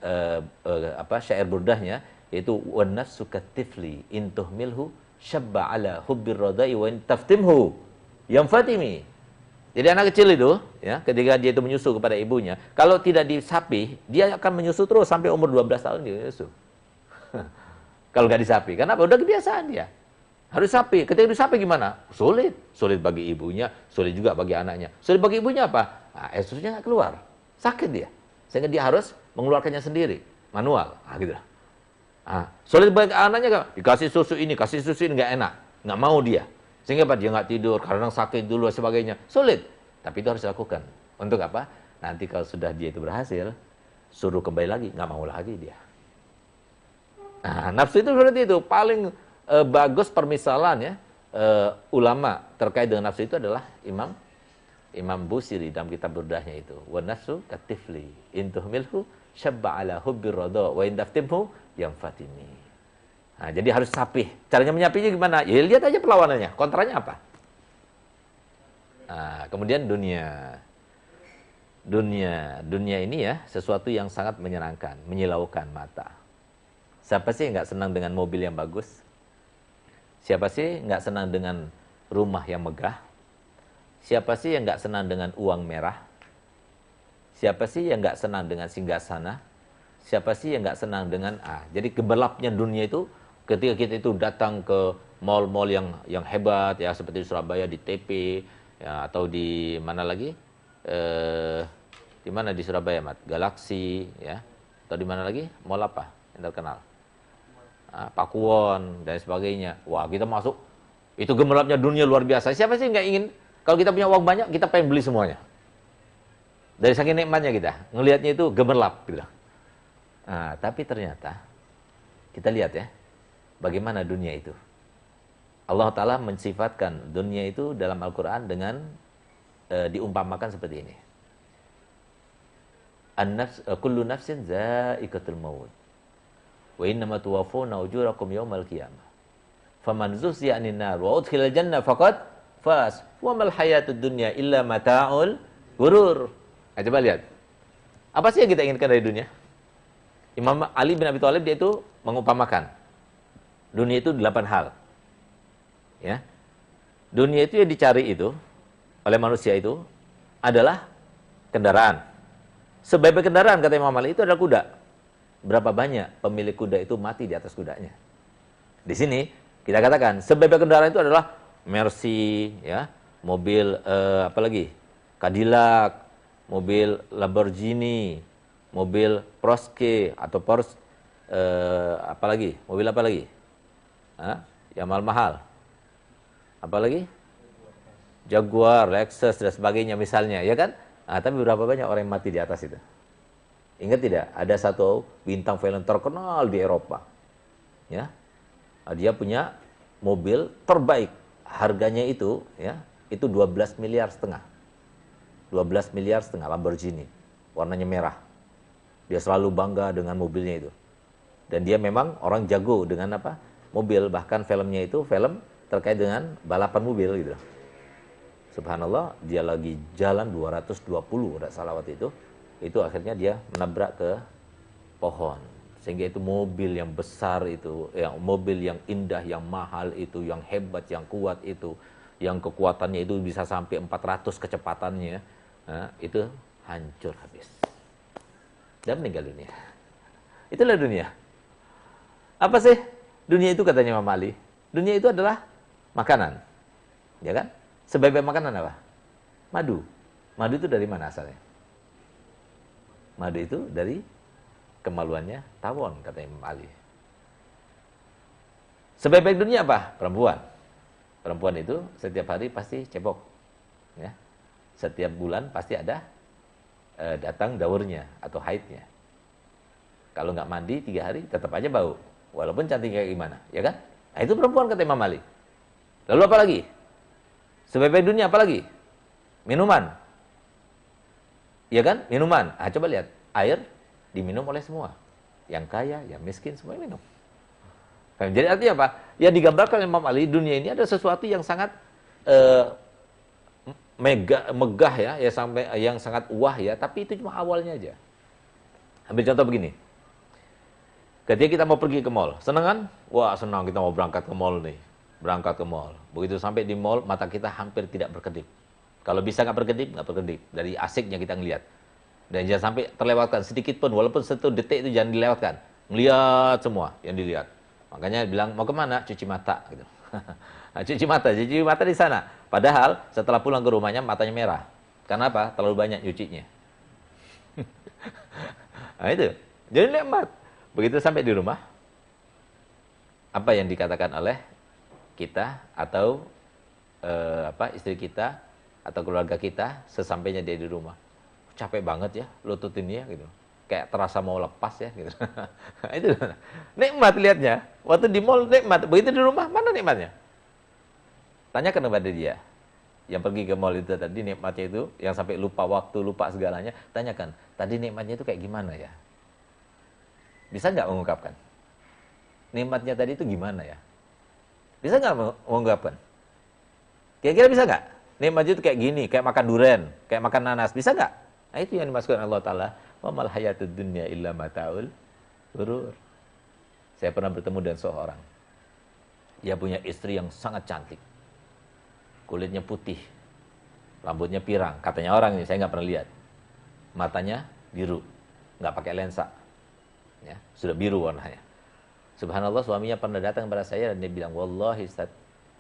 syair burdahnya, yaitu wan nafsu katifli in tuhmilhu syabba ala hubbir radai wa in taftimhu yang fatimi. Jadi anak kecil itu, ya, ketika dia itu menyusu kepada ibunya, kalau tidak disapi, dia akan menyusu terus sampai umur 12 tahun dia menyusu. Kalau nggak disapi, kenapa? Udah kebiasaan dia. Harus sapi. Ketika disapi gimana? Sulit. Sulit bagi ibunya, sulit juga bagi anaknya. Sulit bagi ibunya apa? Nah, susunya nggak keluar. Sakit dia. Sehingga dia harus mengeluarkannya sendiri. Manual. Nah, gitu. Nah, sulit bagi anaknya, dikasih susu ini nggak enak. Nggak mau dia. Sehingga apa? Dia nggak tidur, kadang sakit dulu dan sebagainya. Sulit. Tapi itu harus dilakukan. Untuk apa? Nanti kalau sudah dia itu berhasil, suruh kembali lagi, nggak mau lagi dia. Nah, nafsu itu seperti itu. Paling bagus permisalan, ya, ulama terkait dengan nafsu itu adalah Imam Busiri dalam kitab burdahnya itu. Wa nafsu katifli in tuhmilhu syabba ala hubbir radha wa in taftimhu yang fatimi. Nah, jadi harus sapih. Caranya menyapinya gimana? Ya lihat aja perlawanannya. Kontranya apa? Nah, kemudian dunia ini, ya, sesuatu yang sangat menyenangkan, menyilaukan mata. Siapa sih nggak senang dengan mobil yang bagus? Siapa sih nggak senang dengan rumah yang megah? Siapa sih yang nggak senang dengan uang merah? Siapa sih yang nggak senang dengan singgasana? Siapa sih yang nggak senang dengan jadi gemerlapnya dunia itu ketika kita itu datang ke mall-mall yang hebat, ya, seperti di Surabaya, di TP, ya, atau di mana lagi? Di mana di Surabaya, Mat? Galaxy, ya. Atau di mana lagi? Mall apa yang terkenal? Pakuwon dan sebagainya. Wah, kita masuk, itu gemerlapnya dunia luar biasa. Siapa sih nggak ingin, kalau kita punya uang banyak, kita pengen beli semuanya. Dari saking nikmatnya kita, ngelihatnya itu gemerlap gitu. Nah, tapi ternyata kita lihat, ya, bagaimana dunia itu. Allah Ta'ala mensifatkan dunia itu dalam Al-Quran dengan diumpamakan seperti ini. Kullu nafsin za'iqatul maut. Wa innama tuwaffawna ujurakum yawmal qiyamah. Faman zuhziya 'anil nar wa udkhilal jannah faqad faz. Wa mal hayatud dunya illa mata'ul ghurur. Coba lihat. Apa sih yang kita inginkan dari dunia? Imam Ali bin Abi Thalib dia itu mengumpamakan dunia itu 8 hal. Ya. Dunia itu yang dicari itu oleh manusia itu adalah kendaraan. Sebaik kendaraan, kata Imam Ali, itu adalah kuda. Berapa banyak pemilik kuda itu mati di atas kudanya? Di sini kita katakan sebaik kendaraan itu adalah Mercy, ya, mobil apalagi Cadillac, mobil Lamborghini, mobil Porsche atau Porsche, apalagi mobil apa lagi? Yang mahal-mahal. Apalagi? Jaguar, Lexus dan sebagainya misalnya, ya kan? Tapi berapa banyak orang yang mati di atas itu? Ingat tidak? Ada satu bintang film terkenal di Eropa. Ya. Dia punya mobil terbaik. Harganya itu, ya, itu 12 miliar setengah. 12 miliar setengah Lamborghini. Warnanya merah. Dia selalu bangga dengan mobilnya itu. Dan dia memang orang jago dengan apa? Mobil. Bahkan filmnya itu film terkait dengan balapan mobil gitu. Subhanallah, dia lagi jalan 220 tidak salah waktu itu akhirnya dia menabrak ke pohon. Sehingga itu mobil yang besar itu, yang mobil yang indah, yang mahal itu, yang hebat, yang kuat itu, yang kekuatannya itu bisa sampai 400 kecepatannya, itu hancur habis. Dan meninggal dunia. Itulah dunia. Apa sih dunia itu katanya Imam Ali? Dunia itu adalah makanan. Ya kan? Sebaik-baik makanan apa? Madu. Madu itu dari mana asalnya? Madu itu dari kemaluannya tawon, kata Imam Ali. Sebaik-baik dunia apa? Perempuan. Perempuan itu setiap hari pasti cebok. Ya. Setiap bulan pasti ada datang daurnya atau haidnya. Kalau nggak mandi 3 hari tetap aja bau. Walaupun cantik kayak gimana, ya kan? Nah, itu perempuan kata Imam Ali. Lalu apa lagi? Sebaik-baik dunia apa lagi? Minuman. Ya kan? Minuman. Ah, coba lihat. Air diminum oleh semua. Yang kaya, yang miskin, semua minum. Jadi artinya apa? Yang digambarkan Imam Ali, dunia ini ada sesuatu yang sangat megah ya, yang sangat wah ya, tapi itu cuma awalnya aja. Ambil contoh begini. Ketika kita mau pergi ke mall, senang kan? Wah, senang kita mau berangkat ke mall nih. Berangkat ke mall. Begitu sampai di mall, mata kita hampir tidak berkedip. Kalau bisa nggak berkedip. Dari asiknya kita ngelihat. Dan jangan sampai terlewatkan sedikit pun, walaupun 1 detik itu jangan dilewatkan. Ngelihat semua yang dilihat. Makanya bilang, mau kemana? Cuci mata. Gitu. cuci mata di sana. Padahal setelah pulang ke rumahnya, matanya merah. Karena apa? Terlalu banyak nyucinya. Nah itu. Jadi nikmat. Begitu sampai di rumah, apa yang dikatakan oleh kita atau istri kita atau keluarga kita sesampainya dia di rumah, capek banget ya lutut ini ya gitu, kayak terasa mau lepas ya gitu. Itu nikmat lihatnya. Waktu di mall nikmat, begitu di rumah mana nikmatnya? Tanyakan kepada dia yang pergi ke mall itu tadi, nikmatnya itu yang sampai lupa waktu, lupa segalanya. Tanyakan tadi nikmatnya itu kayak gimana ya? Bisa nggak mengungkapkan? Nikmatnya tadi itu gimana ya? Bisa nggak mengungkapkan? Kira-kira bisa nggak? Nikmatnya itu kayak gini, kayak makan durian, kayak makan nanas. Bisa nggak? Nah itu yang dimaksudkan Allah Ta'ala. Wa mal hayatud dunya illa mata'ul ghurur. Saya pernah bertemu dengan seorang. Dia punya istri yang sangat cantik. Kulitnya putih. Rambutnya pirang. Katanya orang ini, saya nggak pernah lihat. Matanya biru. Nggak pakai lensa. Ya, sudah biru warnanya. Subhanallah, suaminya pernah datang kepada saya dan dia bilang, wallahi Ustaz,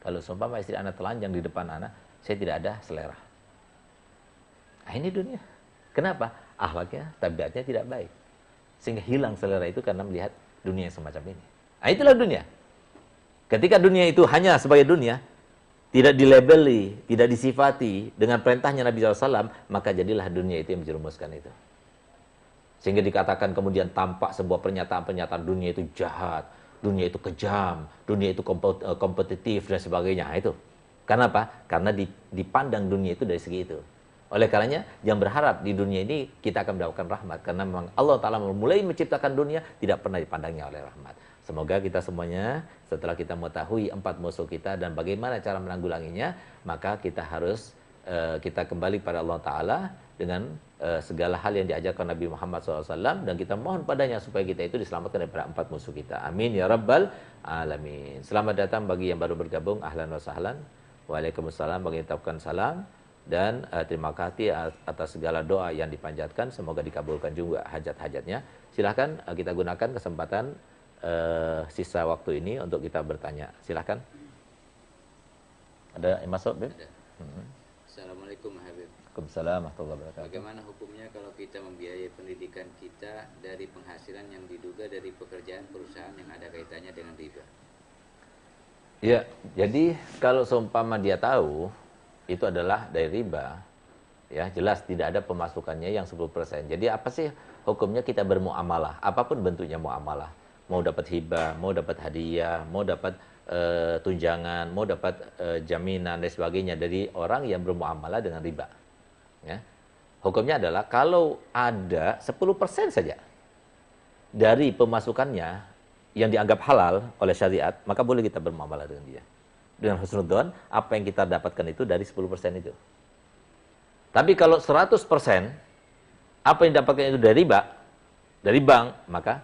kalau seumpama istri anak telanjang di depan anak, saya tidak ada selera. Nah, ini dunia. Kenapa? Akhlaknya, tabiatnya tidak baik. Sehingga hilang selera itu karena melihat dunia yang semacam ini. Nah, itulah dunia. Ketika dunia itu hanya sebagai dunia, tidak dilabeli, tidak disifati dengan perintahnya Nabi SAW, maka jadilah dunia itu yang menjerumuskan itu. Sehingga dikatakan kemudian tampak sebuah pernyataan-pernyataan dunia itu jahat, dunia itu kejam, dunia itu kompetitif dan sebagainya. Nah, itu. Karena apa? Karena dipandang dunia itu dari segi itu. Oleh karenanya, jangan berharap di dunia ini kita akan mendapatkan rahmat. Karena memang Allah Ta'ala mulai menciptakan dunia, tidak pernah dipandangnya oleh rahmat. Semoga kita semuanya, setelah kita mengetahui 4 musuh kita dan bagaimana cara menanggulanginya, maka kita harus kita kembali pada Allah Ta'ala dengan segala hal yang diajarkan Nabi Muhammad SAW, dan kita mohon padanya supaya kita itu diselamatkan daripada 4 musuh kita. Amin ya rabbal alamin. Selamat datang bagi yang baru bergabung, ahlan wa sahlan. Waalaikumsalam bagi yang ucapkan salam. Dan terima kasih atas segala doa yang dipanjatkan. Semoga dikabulkan juga hajat-hajatnya. Silahkan kita gunakan kesempatan sisa waktu ini untuk kita bertanya. Silahkan. Ada yang masuk, Beb? Assalamualaikum Habib. Waalaikumsalam warahmatullahi wabarakatuh. Bagaimana hukumnya kalau kita membiayai pendidikan kita dari penghasilan yang diduga dari pekerjaan perusahaan yang ada kaitannya dengan riba? Ya, jadi kalau seumpama dia tahu itu adalah dari riba, ya jelas tidak ada pemasukannya yang 10%. Jadi apa sih hukumnya kita bermuamalah? Apapun bentuknya muamalah. Mau dapat hibah, mau dapat hadiah, mau dapat tunjangan, mau dapat jaminan dan sebagainya dari orang yang bermuamalah dengan riba. Ya. Hukumnya adalah kalau ada 10% saja, dari pemasukannya yang dianggap halal oleh syariat, maka boleh kita bermuamalah dengan dia. Dengan husnudzon, apa yang kita dapatkan itu dari 10% itu. Tapi kalau 100%, apa yang didapatkan itu dari riba, dari bank, maka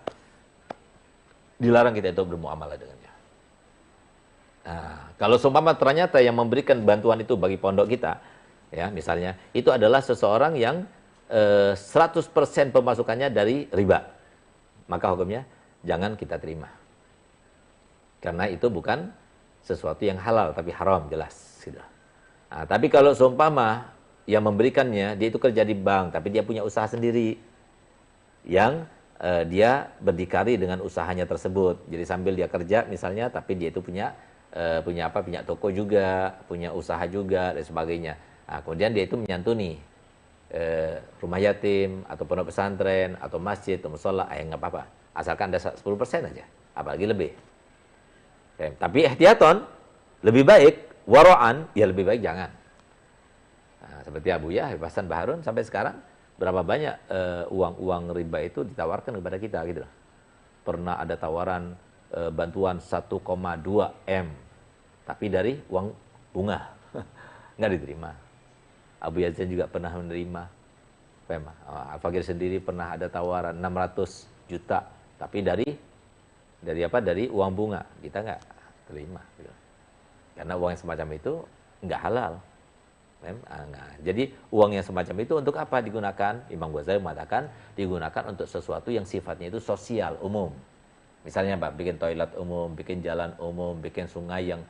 dilarang kita itu bermuamalah dengannya. Nah, kalau seumpama ternyata yang memberikan bantuan itu bagi pondok kita, ya misalnya, itu adalah seseorang yang 100% pemasukannya dari riba, maka hukumnya jangan kita terima. Karena itu bukan sesuatu yang halal, tapi haram, jelas. Gitu. Nah, tapi kalau seumpama yang memberikannya, dia itu kerja di bank, tapi dia punya usaha sendiri, yang dia berdikari dengan usahanya tersebut. Jadi sambil dia kerja misalnya, tapi dia itu punya toko juga, punya usaha juga, dan sebagainya. Nah, kemudian dia itu menyantuni rumah yatim, atau pondok pesantren, atau masjid, atau musola, nggak apa-apa. Asalkan ada 10% aja, apalagi lebih. Tapi ihtiyaton, lebih baik, waro'an, ya lebih baik jangan. Nah, seperti Abu Ya, Hasan Baharun, sampai sekarang, berapa banyak uang-uang riba itu ditawarkan kepada kita, gitu loh. Pernah ada tawaran bantuan 1,2 M, tapi dari uang bunga, nggak diterima. Abu Yazid juga pernah menerima. Al-Fakir sendiri pernah ada tawaran 600 juta, tapi dari uang bunga, kita nggak terima. Gitu. Karena uang yang semacam itu nggak halal. Nah, jadi uang yang semacam itu untuk apa digunakan? Imam Ghazali mengatakan digunakan untuk sesuatu yang sifatnya itu sosial, umum. Misalnya bikin toilet umum, bikin jalan umum, bikin sungai yang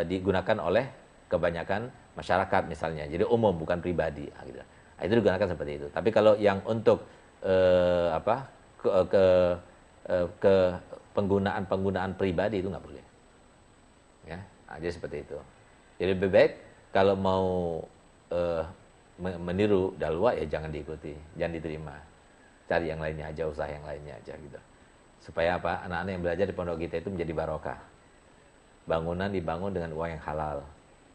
digunakan oleh kebanyakan masyarakat misalnya. Jadi umum, bukan pribadi. Gitu. Nah, itu digunakan seperti itu. Tapi kalau yang untuk ke penggunaan pribadi itu nggak boleh. Ya, jadi seperti itu. Jadi lebih baik kalau mau meniru dalwa ya jangan diikuti, jangan diterima. Cari yang lainnya aja, usaha yang lainnya aja gitu. Supaya apa? Anak-anak yang belajar di pondok kita itu menjadi barokah. Bangunan dibangun dengan uang yang halal,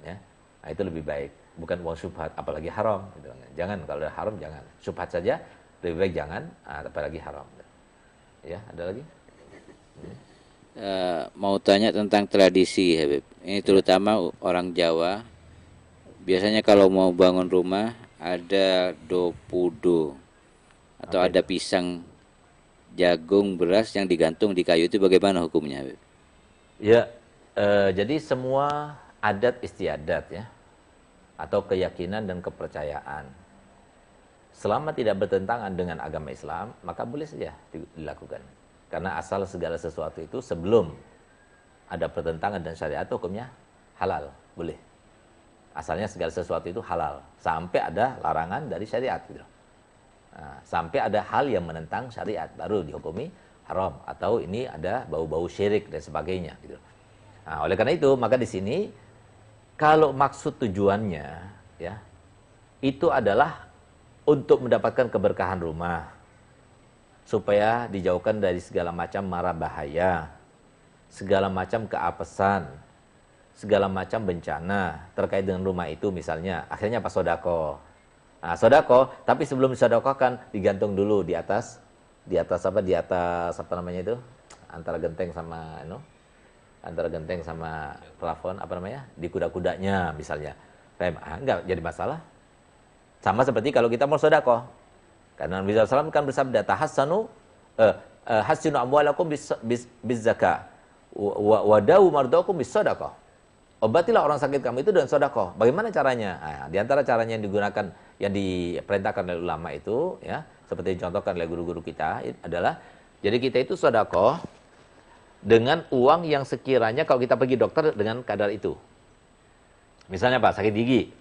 ya. Nah, itu lebih baik, bukan uang syubhat, apalagi haram gitu. Jangan, kalau ada haram jangan. Syubhat saja lebih baik jangan, apalagi haram. Ya, ada lagi? Mau tanya tentang tradisi, Habib. Ini terutama orang Jawa. Biasanya kalau mau bangun rumah ada dopudo atau ada pisang, jagung, beras yang digantung di kayu, itu bagaimana hukumnya, Habib? Ya, jadi semua adat istiadat ya, atau keyakinan dan kepercayaan, selama tidak bertentangan dengan agama Islam, maka boleh saja dilakukan. Karena asal segala sesuatu itu sebelum ada pertentangan dengan syariat, hukumnya halal, boleh. Asalnya segala sesuatu itu halal, sampai ada larangan dari syariat. Gitu. Nah, sampai ada hal yang menentang syariat, baru dihukumi haram. Atau ini ada bau-bau syirik dan sebagainya. Gitu. Nah, oleh karena itu, maka di sini, kalau maksud tujuannya, ya, itu adalah untuk mendapatkan keberkahan rumah, supaya dijauhkan dari segala macam mara bahaya, segala macam keapesan, segala macam bencana terkait dengan rumah itu misalnya. Akhirnya pas sodako. Nah, sodako, tapi sebelum disodakokan digantung dulu di atas apa namanya itu? Antara genteng sama plafon, apa namanya? Di kuda-kudanya misalnya. Enggak jadi masalah. Sama seperti kalau kita mau sodako. Karena Nabi SAW kan bersabda, tahassanu hasinu amwalakum bis zakah wa dawu mardakum bis sadaqah. Obatilah orang sakit kamu itu dengan sedekah. Bagaimana caranya? Nah, di antara caranya yang digunakan, yang diperintahkan oleh ulama itu, ya, seperti dicontohkan oleh guru-guru kita adalah, jadi kita itu sedekah dengan uang yang sekiranya kalau kita pergi dokter dengan kadar itu. Misalnya Pak, sakit gigi,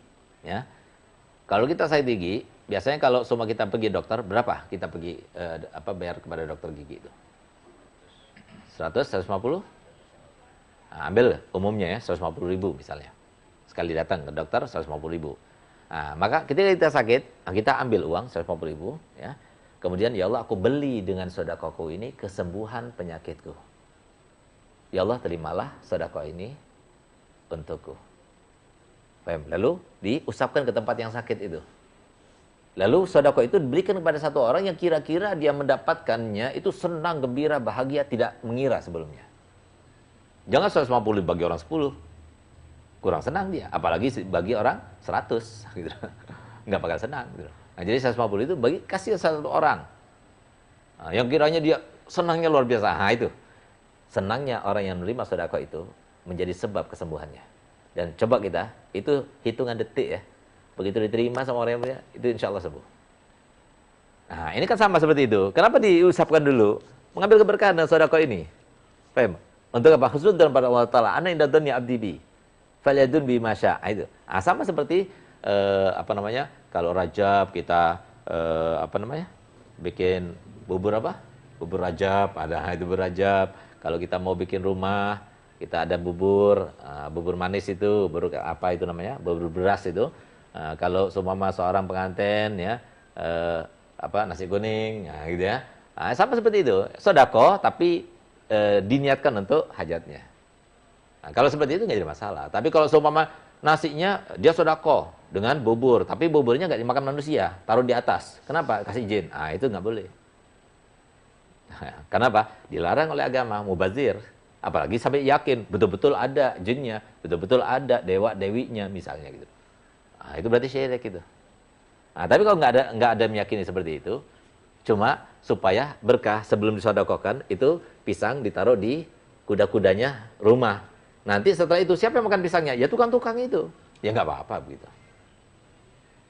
ya. Kalau kita sakit gigi, biasanya kalau semua kita pergi dokter, berapa kita pergi bayar kepada dokter gigi itu? 100, 150? Nah, ambil umumnya ya, 150.000 misalnya. Sekali datang ke dokter, 150.000. Nah, maka ketika kita sakit, kita ambil uang 150.000, ya. Kemudian, ya Allah, aku beli dengan sedekahku ini kesembuhan penyakitku. Ya Allah, terimalah sedekah ini untukku. Lalu diusapkan ke tempat yang sakit itu. Lalu sedekah itu diberikan kepada satu orang yang kira-kira dia mendapatkannya itu senang, gembira, bahagia, tidak mengira sebelumnya. Jangan 150 bagi orang 10. Kurang senang dia, apalagi bagi orang 100 gitu. Nggak bakal senang gitu. Nah, jadi 150 itu bagi kasih satu orang. Nah, yang kiranya dia senangnya luar biasa. Nah, itu. Senangnya orang yang menerima sedekah itu menjadi sebab kesembuhannya. Dan coba kita, itu hitungan detik ya. Begitu diterima sama orang yang punya, itu insya Allah sembuh. Nah, ini kan sama seperti itu. Kenapa diusapkan dulu? Mengambil keberkahan dan sedekah ini. Paham? Untuk apa? Husnudzon pada Allah Ta'ala. Ana inda dzanni abdi bi. Falyadun bi masya. Itu. Nah, sama seperti kalau Rajab kita bikin bubur apa? Bubur Rajab, ada itu bubur Rajab. Kalau kita mau bikin rumah, kita ada bubur manis itu, bubur apa itu namanya? Bubur beras itu. Kalau seumpama seorang pengantin ya nasi kuning, nah, gitu ya. Nah, sama seperti itu, sedekah tapi diniatkan untuk hajatnya. Nah, kalau seperti itu nggak jadi masalah. Tapi kalau seumpama nasinya dia sedekah dengan bubur, tapi buburnya nggak dimakan manusia, taruh di atas. Kenapa? Kasih jin. Ah, itu nggak boleh. Kenapa? Dilarang oleh agama, mubazir. Apalagi sampai yakin betul-betul ada jinnya, betul-betul ada dewa-dewinya misalnya gitu. Nah, itu berarti syirik gitu. Nah, tapi kalau nggak ada meyakini seperti itu, cuma supaya berkah sebelum disedekahkan itu pisang ditaruh di kuda-kudanya rumah. Nanti setelah itu siapa yang makan pisangnya? Ya tukang-tukang itu. Ya nggak apa-apa begitu.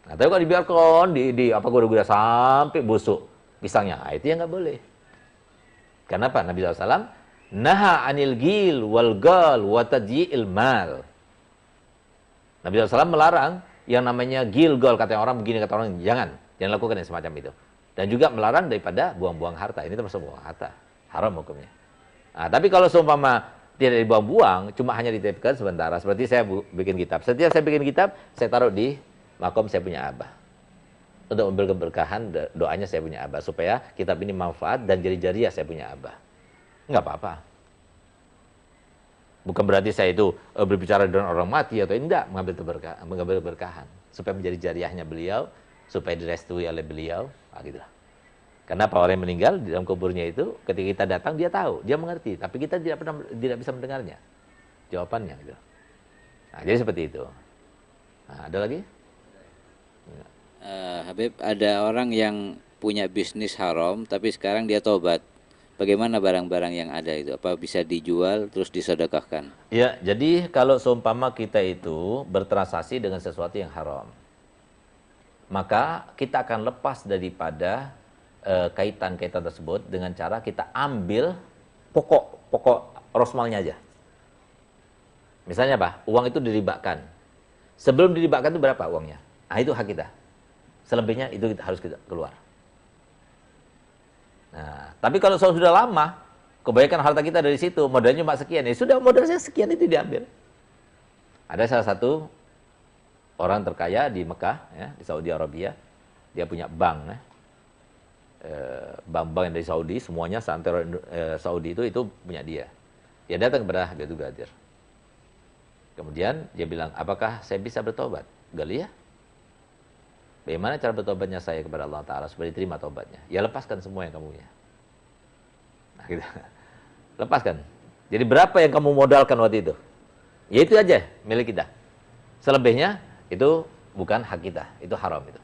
Nah, tapi kalau dibiarkan di kuda-kuda sampai busuk pisangnya, nah, itu yang nggak boleh. Kenapa? Nabi SAW naha anil gil wal gal wa tadyi'il mal. Nabi SAW melarang yang namanya gil-gol, kata orang begini, kata orang jangan lakukan yang semacam itu. Dan juga melarang daripada buang-buang harta. Ini termasuk buang harta, haram hukumnya. Nah, tapi kalau seumpama tidak dibuang-buang, cuma hanya dititipkan sementara. Seperti saya bikin kitab. Setiap saya bikin kitab, saya taruh di makom saya punya abah. Untuk ambil keberkahan, doanya saya punya abah. Supaya kitab ini manfaat dan jari-jariah saya punya abah. Nggak apa-apa. Bukan berarti saya itu berbicara dengan orang mati atau tidak, mengambil keberkahan supaya menjadi jariahnya beliau, supaya direstui oleh beliau, gitu. Kenapa orang yang meninggal di dalam kuburnya itu ketika kita datang dia tahu, dia mengerti, tapi kita tidak bisa mendengarnya jawabannya gitu. Nah, jadi seperti itu. Nah, ada lagi? Habib, ada orang yang punya bisnis haram tapi sekarang dia tobat. Bagaimana barang-barang yang ada itu? Apa bisa dijual terus disedekahkan? Ya, jadi kalau seumpama kita itu bertransaksi dengan sesuatu yang haram, maka kita akan lepas daripada kaitan-kaitan tersebut dengan cara kita ambil pokok rosmalnya aja. Misalnya apa? Uang itu diribakan. Sebelum diribakan itu berapa uangnya? Nah, itu hak kita. Selebihnya itu harus kita keluar. Nah, tapi kalau sudah lama, kebanyakan harta kita dari situ, modalnya cuma sekian, ya sudah modalnya sekian itu diambil. Ada salah satu orang terkaya di Mekah, ya, di Saudi Arabia, dia punya bank, ya. Bank-bank yang dari Saudi, semuanya seantero Saudi itu punya dia. Dia datang kepada Habib Ghadir. Kemudian dia bilang, apakah saya bisa bertobat? Gali ya. Bagaimana cara bertobatnya saya kepada Allah Ta'ala supaya diterima tobatnya? Ya lepaskan semua yang kamu punya. Nah, gitu. Lepaskan. Jadi berapa yang kamu modalkan waktu itu? Ya itu aja milik kita. Selebihnya itu bukan hak kita. Itu haram itu.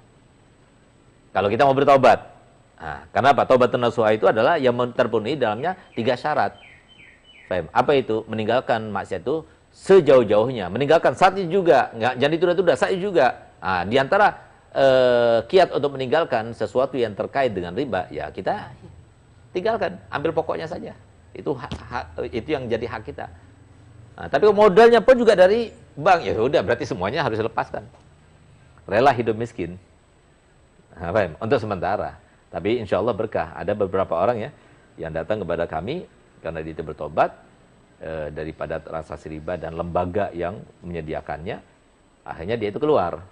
Kalau kita mau bertobat. Nah, kenapa? Taubatun nasuha itu adalah yang terpenuhi dalamnya 3 syarat. Faham? Apa itu? Meninggalkan maksiat itu sejauh-jauhnya. Meninggalkan saat itu juga. Nggak, jadi itu saat itu juga. Nah, di antara kiat untuk meninggalkan sesuatu yang terkait dengan riba, ya kita tinggalkan, ambil pokoknya saja. Itu itu yang jadi hak kita. Nah, tapi modalnya pun juga dari bank, ya sudah berarti semuanya harus dilepaskan. Rela hidup miskin, nah, untuk sementara. Tapi insya Allah berkah. Ada beberapa orang ya yang datang kepada kami karena dia bertobat daripada transaksi riba dan lembaga yang menyediakannya, akhirnya dia itu keluar.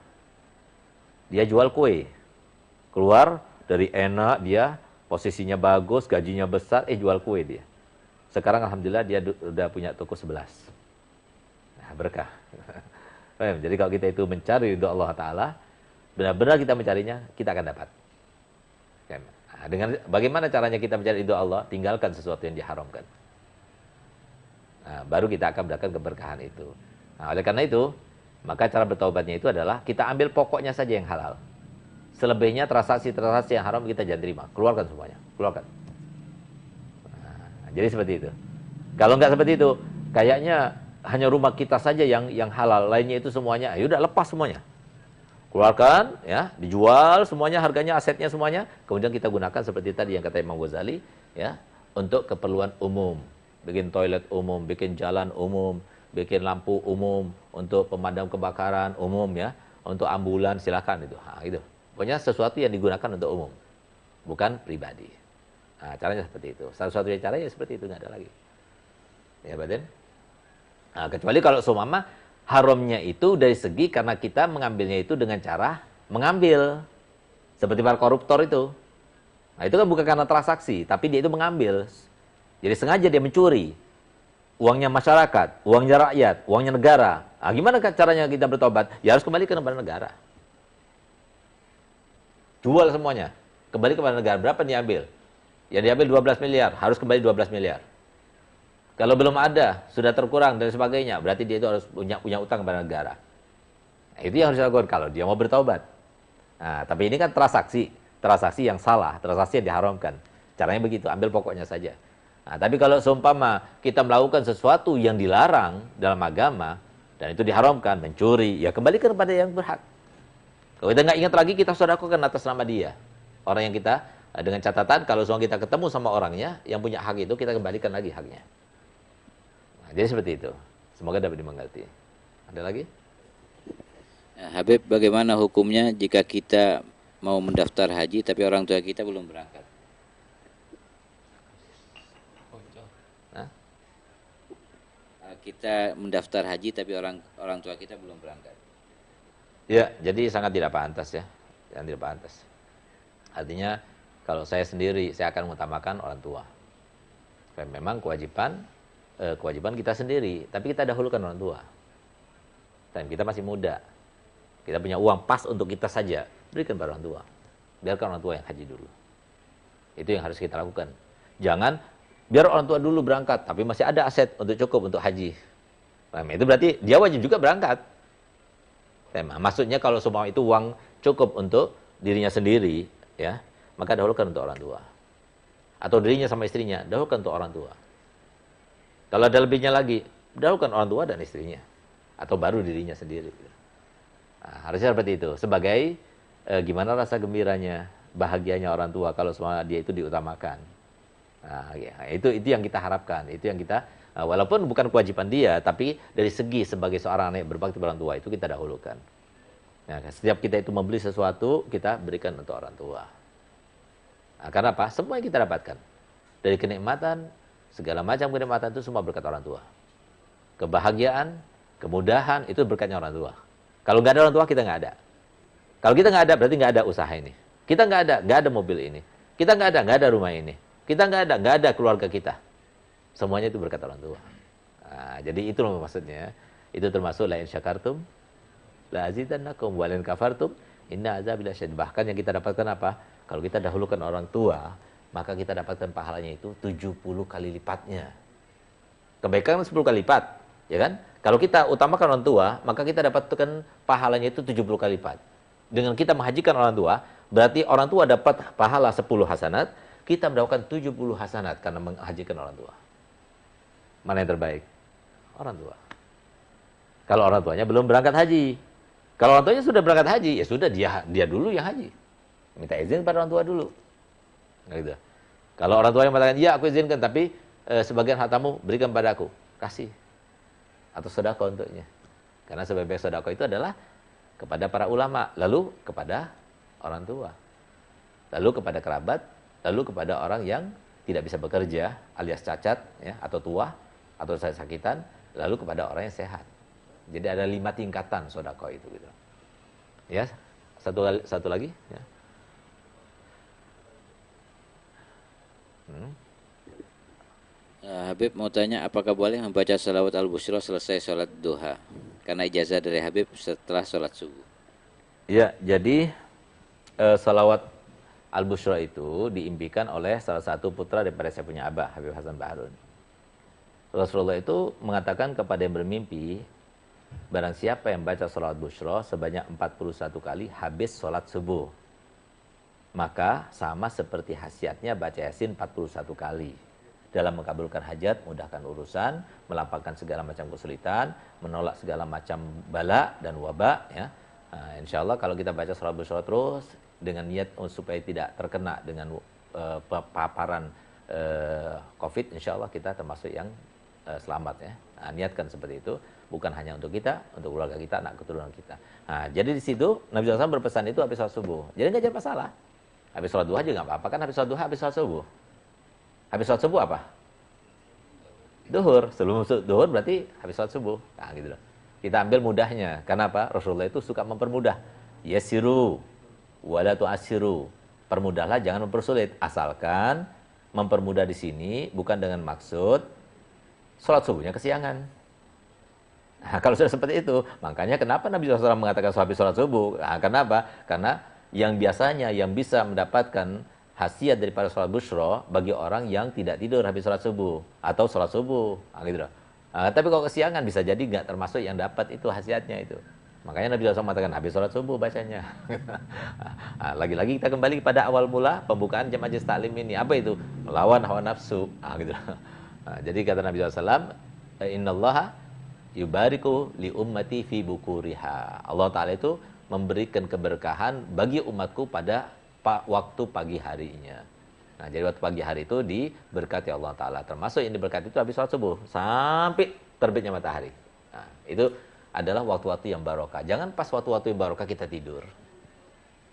Dia jual kue. Keluar dari enak dia, posisinya bagus, gajinya besar, jual kue dia. Sekarang alhamdulillah dia udah punya toko 11. Nah, berkah. Jadi kalau kita itu mencari ridho Allah Ta'ala, benar-benar kita mencarinya, kita akan dapat. Nah, dengan bagaimana caranya kita mencari ridho Allah? Tinggalkan sesuatu yang diharamkan. Nah, baru kita akan mendapatkan keberkahan itu. Nah, oleh karena itu, maka cara bertaubatnya itu adalah kita ambil pokoknya saja yang halal. Selebihnya transaksi-transaksi yang haram kita jangan terima. Keluarkan semuanya, keluarkan. Nah, jadi seperti itu. Kalau nggak seperti itu, kayaknya hanya rumah kita saja yang halal, lainnya itu semuanya, ya udah lepas semuanya. Keluarkan, ya, dijual semuanya, harganya, asetnya semuanya, kemudian kita gunakan seperti tadi yang kata Imam Ghazali, ya, untuk keperluan umum, bikin toilet umum, bikin jalan umum, bikin lampu umum, untuk pemadam kebakaran umum, ya, untuk ambulan silakan itu, itu. Pokoknya sesuatu yang digunakan untuk umum, bukan pribadi. Nah, caranya seperti itu. Satu-satunya cara ya seperti itu, nggak ada lagi. Ya, Batin. Nah, kecuali kalau seumpama haramnya itu dari segi karena kita mengambilnya itu dengan cara mengambil. Seperti para koruptor itu. Nah, itu kan bukan karena transaksi, tapi dia itu mengambil. Jadi sengaja dia mencuri uangnya masyarakat, uangnya rakyat, uangnya negara. Nah, gimana caranya kita bertobat? Ya harus kembali kepada negara. Jual semuanya. Kembali kepada negara. Berapa diambil? Yang diambil 12 miliar. Harus kembali 12 miliar. Kalau belum ada, sudah terkurang dan sebagainya, berarti dia itu harus punya utang kepada negara. Nah, itu yang harus dilakukan kalau dia mau bertaubat. Nah, tapi ini kan transaksi yang salah, transaksi yang diharamkan. Caranya begitu, ambil pokoknya saja. Nah, tapi kalau seumpama kita melakukan sesuatu yang dilarang dalam agama, dan itu diharamkan, mencuri, ya kembali kepada yang berhak. Kalau kita nggak ingat lagi, kita sedekahkan atas nama dia. Orang yang kita, dengan catatan, kalau semua kita ketemu sama orangnya, yang punya hak itu, kita kembalikan lagi haknya. Nah, jadi seperti itu. Semoga dapat dimengerti. Ada lagi? Habib, bagaimana hukumnya jika kita mau mendaftar haji tapi orang tua kita belum berangkat? Hah? Kita mendaftar haji tapi orang tua kita belum berangkat. Ya, jadi sangat tidak pantas ya. Yang tidak pantas. Artinya, kalau saya sendiri, saya akan mengutamakan orang tua. Dan memang kewajiban kita sendiri, tapi kita dahulukan orang tua. Dan kita masih muda. Kita punya uang pas untuk kita saja, berikan pada orang tua. Biarkan orang tua yang haji dulu. Itu yang harus kita lakukan. Jangan biar orang tua dulu berangkat, tapi masih ada aset untuk cukup untuk haji. Nah, itu berarti dia wajib juga berangkat. Maksudnya kalau semua itu uang cukup untuk dirinya sendiri, ya, maka dahulukan untuk orang tua. Atau dirinya sama istrinya, dahulukan untuk orang tua. Kalau ada lebihnya lagi, dahulukan orang tua dan istrinya. Atau baru dirinya sendiri. Nah, harusnya seperti itu. Sebagai gimana rasa gembiranya, bahagianya orang tua kalau semua dia itu diutamakan. Nah, ya, itu yang kita harapkan. Itu yang kita, walaupun bukan kewajiban dia, tapi dari segi sebagai seorang anak berbakti pada orang tua, itu kita dahulukan. Nah, setiap kita itu membeli sesuatu, kita berikan untuk orang tua. Nah, karena apa? Semua yang kita dapatkan. Dari kenikmatan, segala macam kenikmatan itu semua berkat orang tua. Kebahagiaan, kemudahan, itu berkatnya orang tua. Kalau nggak ada orang tua, kita nggak ada. Kalau kita nggak ada, berarti nggak ada usaha ini. Kita nggak ada mobil ini. Kita nggak ada rumah ini. Kita nggak ada keluarga kita. Semuanya itu berkat orang tua. Nah, jadi itu loh maksudnya. Itu termasuk la in syakartum la azidannakum wa la in kafartum inna azabi lasyadid. Bahkan yang kita dapatkan apa? Kalau kita dahulukan orang tua, maka kita dapatkan pahalanya itu 70 kali lipatnya. Kebaikan 10 kali lipat, ya kan? Kalau kita utamakan orang tua, maka kita dapatkan pahalanya itu 70 kali lipat. Dengan kita menghajikan orang tua, berarti orang tua dapat pahala 10 hasanat, kita mendapatkan 70 hasanat karena menghajikan orang tua. Mana yang terbaik? Orang tua. Kalau orang tuanya belum berangkat haji. Kalau orang tuanya sudah berangkat haji, ya sudah dia dulu yang haji. Minta izin pada orang tua dulu. Gitu. Kalau orang tua yang mengatakan, ya aku izinkan, tapi sebagian hartamu berikan padaku. Kasih. Atau sedekah untuknya. Karena sebaik-baik sedekah itu adalah kepada para ulama, lalu kepada orang tua, lalu kepada kerabat, lalu kepada orang yang tidak bisa bekerja, alias cacat, ya, atau tua, atau sakitan, lalu kepada orang yang sehat. Jadi ada 5 tingkatan sedekah itu. Gitu. Ya, satu lagi. Ya. Habib mau tanya, apakah boleh membaca salawat al-busyra selesai sholat duha? Karena ijazah dari Habib setelah sholat subuh. Ya, jadi salawat Al-Busyra itu diimpikan oleh salah satu putra daripada saya punya abah, Habib Hasan Baharun. Rasulullah itu mengatakan kepada yang bermimpi, barang siapa yang baca salawat Busyra sebanyak 41 kali habis sholat subuh, maka sama seperti khasiatnya baca Yasin 41 kali. Dalam mengabulkan hajat, mudahkan urusan, melapangkan segala macam kesulitan, menolak segala macam bala dan wabak. Ya. Nah, insya Allah kalau kita baca salawat Busyra terus, dengan niat supaya tidak terkena dengan paparan COVID, insya Allah kita termasuk yang selamat. Ya. Nah, niatkan seperti itu, bukan hanya untuk kita, untuk keluarga kita, anak keturunan kita. Nah, jadi di situ Nabi SAW berpesan itu habis sholat subuh. Jadi nggak jadi masalah. Habis sholat duha juga nggak apa-apa kan, habis sholat duha, habis sholat subuh. Habis sholat subuh apa? Duhur. Sebelum duhur berarti habis sholat subuh. Nah, gitu loh. Kita ambil mudahnya. Karena apa? Rasulullah itu suka mempermudah. Yasiru wala tu'assiru. Permudahlah, jangan mempersulit. Asalkan mempermudah di sini bukan dengan maksud sholat subuhnya kesiangan. Nah, kalau sudah seperti itu, makanya kenapa Nabi SAW mengatakan habis sholat subuh? Nah, kenapa? Karena yang biasanya yang bisa mendapatkan khasiat daripada sholat Busyra bagi orang yang tidak tidur habis sholat subuh atau sholat subuh, nah, gitu loh. Nah, tapi kalau kesiangan bisa jadi nggak termasuk yang dapat itu khasiatnya itu. Makanya Nabi SAW mengatakan habis sholat subuh bacanya. Nah, lagi-lagi kita kembali pada awal mula pembukaan jam majelis taklim ini, apa itu? Melawan hawa nafsu. Nah, gitu loh. Nah, jadi kata Nabi SAW, innallaha yubariku li ummati fi bukuriha. Allah Ta'ala itu memberikan keberkahan bagi umatku pada waktu pagi harinya. Nah, jadi waktu pagi hari itu diberkati Allah Ta'ala. Termasuk yang diberkati itu habis sholat subuh sampai terbitnya matahari. Nah, itu adalah waktu-waktu yang barokah. Jangan pas waktu-waktu yang barokah kita tidur.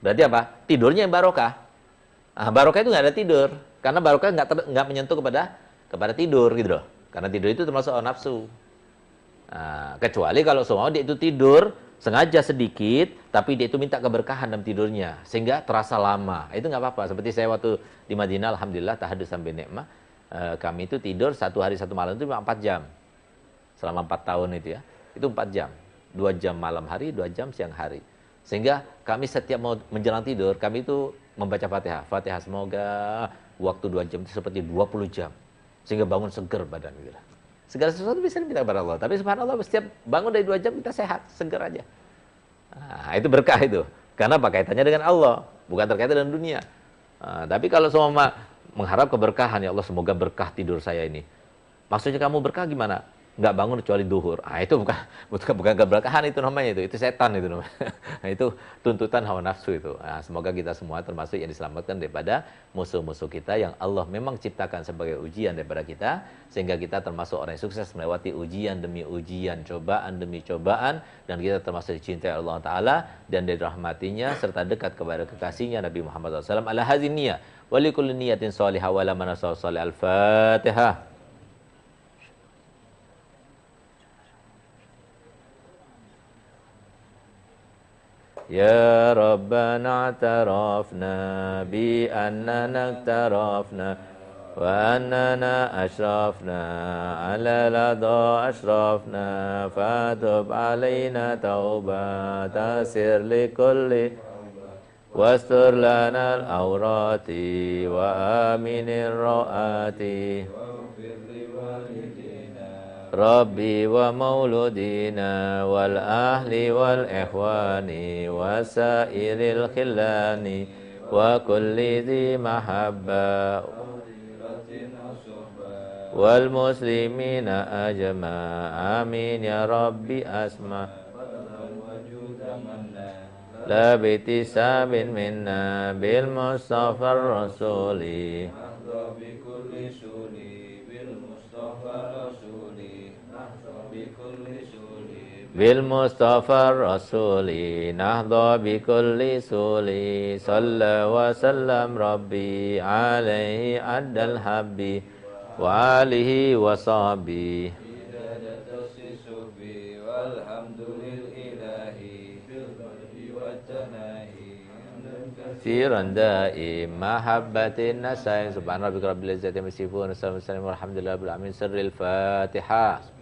Berarti apa? Tidurnya yang barokah. Nah, barokah itu nggak ada tidur. Karena barokah nggak menyentuh kepada tidur gitu loh. Karena tidur itu termasuk nafsu. Nah, kecuali kalau semua dia itu tidur sengaja sedikit, tapi dia itu minta keberkahan dalam tidurnya, sehingga terasa lama. Itu nggak apa-apa. Seperti saya waktu di Madinah, alhamdulillah, tahadus sampai nikmah, kami itu tidur 1 hari 1 malam itu 4 jam. Selama 4 tahun itu ya, itu 4 jam. 2 jam malam hari, 2 jam siang hari. Sehingga kami setiap mau menjelang tidur, kami itu membaca Fatihah. Fatihah semoga waktu 2 jam itu seperti 20 jam. Sehingga bangun seger badan gitu. Segala sesuatu bisa diminta kepada Allah. Tapi subhanallah setiap bangun dari 2 jam kita sehat, seger aja. Nah, itu berkah itu. Karena apa? Kaitannya dengan Allah, bukan terkait dengan dunia. Nah, tapi kalau semua mengharap keberkahan, ya Allah semoga berkah tidur saya ini. Maksudnya kamu berkah gimana? Nggak bangun kecuali duhur. Nah, itu bukan keberkahan itu namanya itu setan itu namanya. Nah, itu tuntutan hawa nafsu itu. Nah, semoga kita semua termasuk yang diselamatkan daripada musuh-musuh kita yang Allah memang ciptakan sebagai ujian daripada kita, sehingga kita termasuk orang yang sukses melewati ujian demi ujian, cobaan demi cobaan, dan kita termasuk dicintai Allah Ta'ala dan dirahmatinya serta dekat kepada kekasihnya Nabi Muhammad SAW. Ala hadziniyah wa likulli niyatin shalihah wa la manasal salih. Al-Fatihah. يا ربنا اعترفنا بأننا اقترفنا وأننا أشرفنا على لدى أشرفنا فتب علينا توبة تسر لكل واستر لنا العورات وآمن الروآت ربي ومولودينا والأهل والإخوان وسائر الخلان وكل ذي محبة والمسلمين أجمع آمين يا ربي أسمع لا باتساب منا بالمصطفى الرسول بالمصطفى الرسول نهضى بكل سول صلى وسلم ربي عليه عد الحب وآله وصحبه والحمد لله كثيرا دائم محبة النسائم سبحان ربك رب العزة عما يصفون والسلام والحمد لله رب العالمين سر الفاتحة.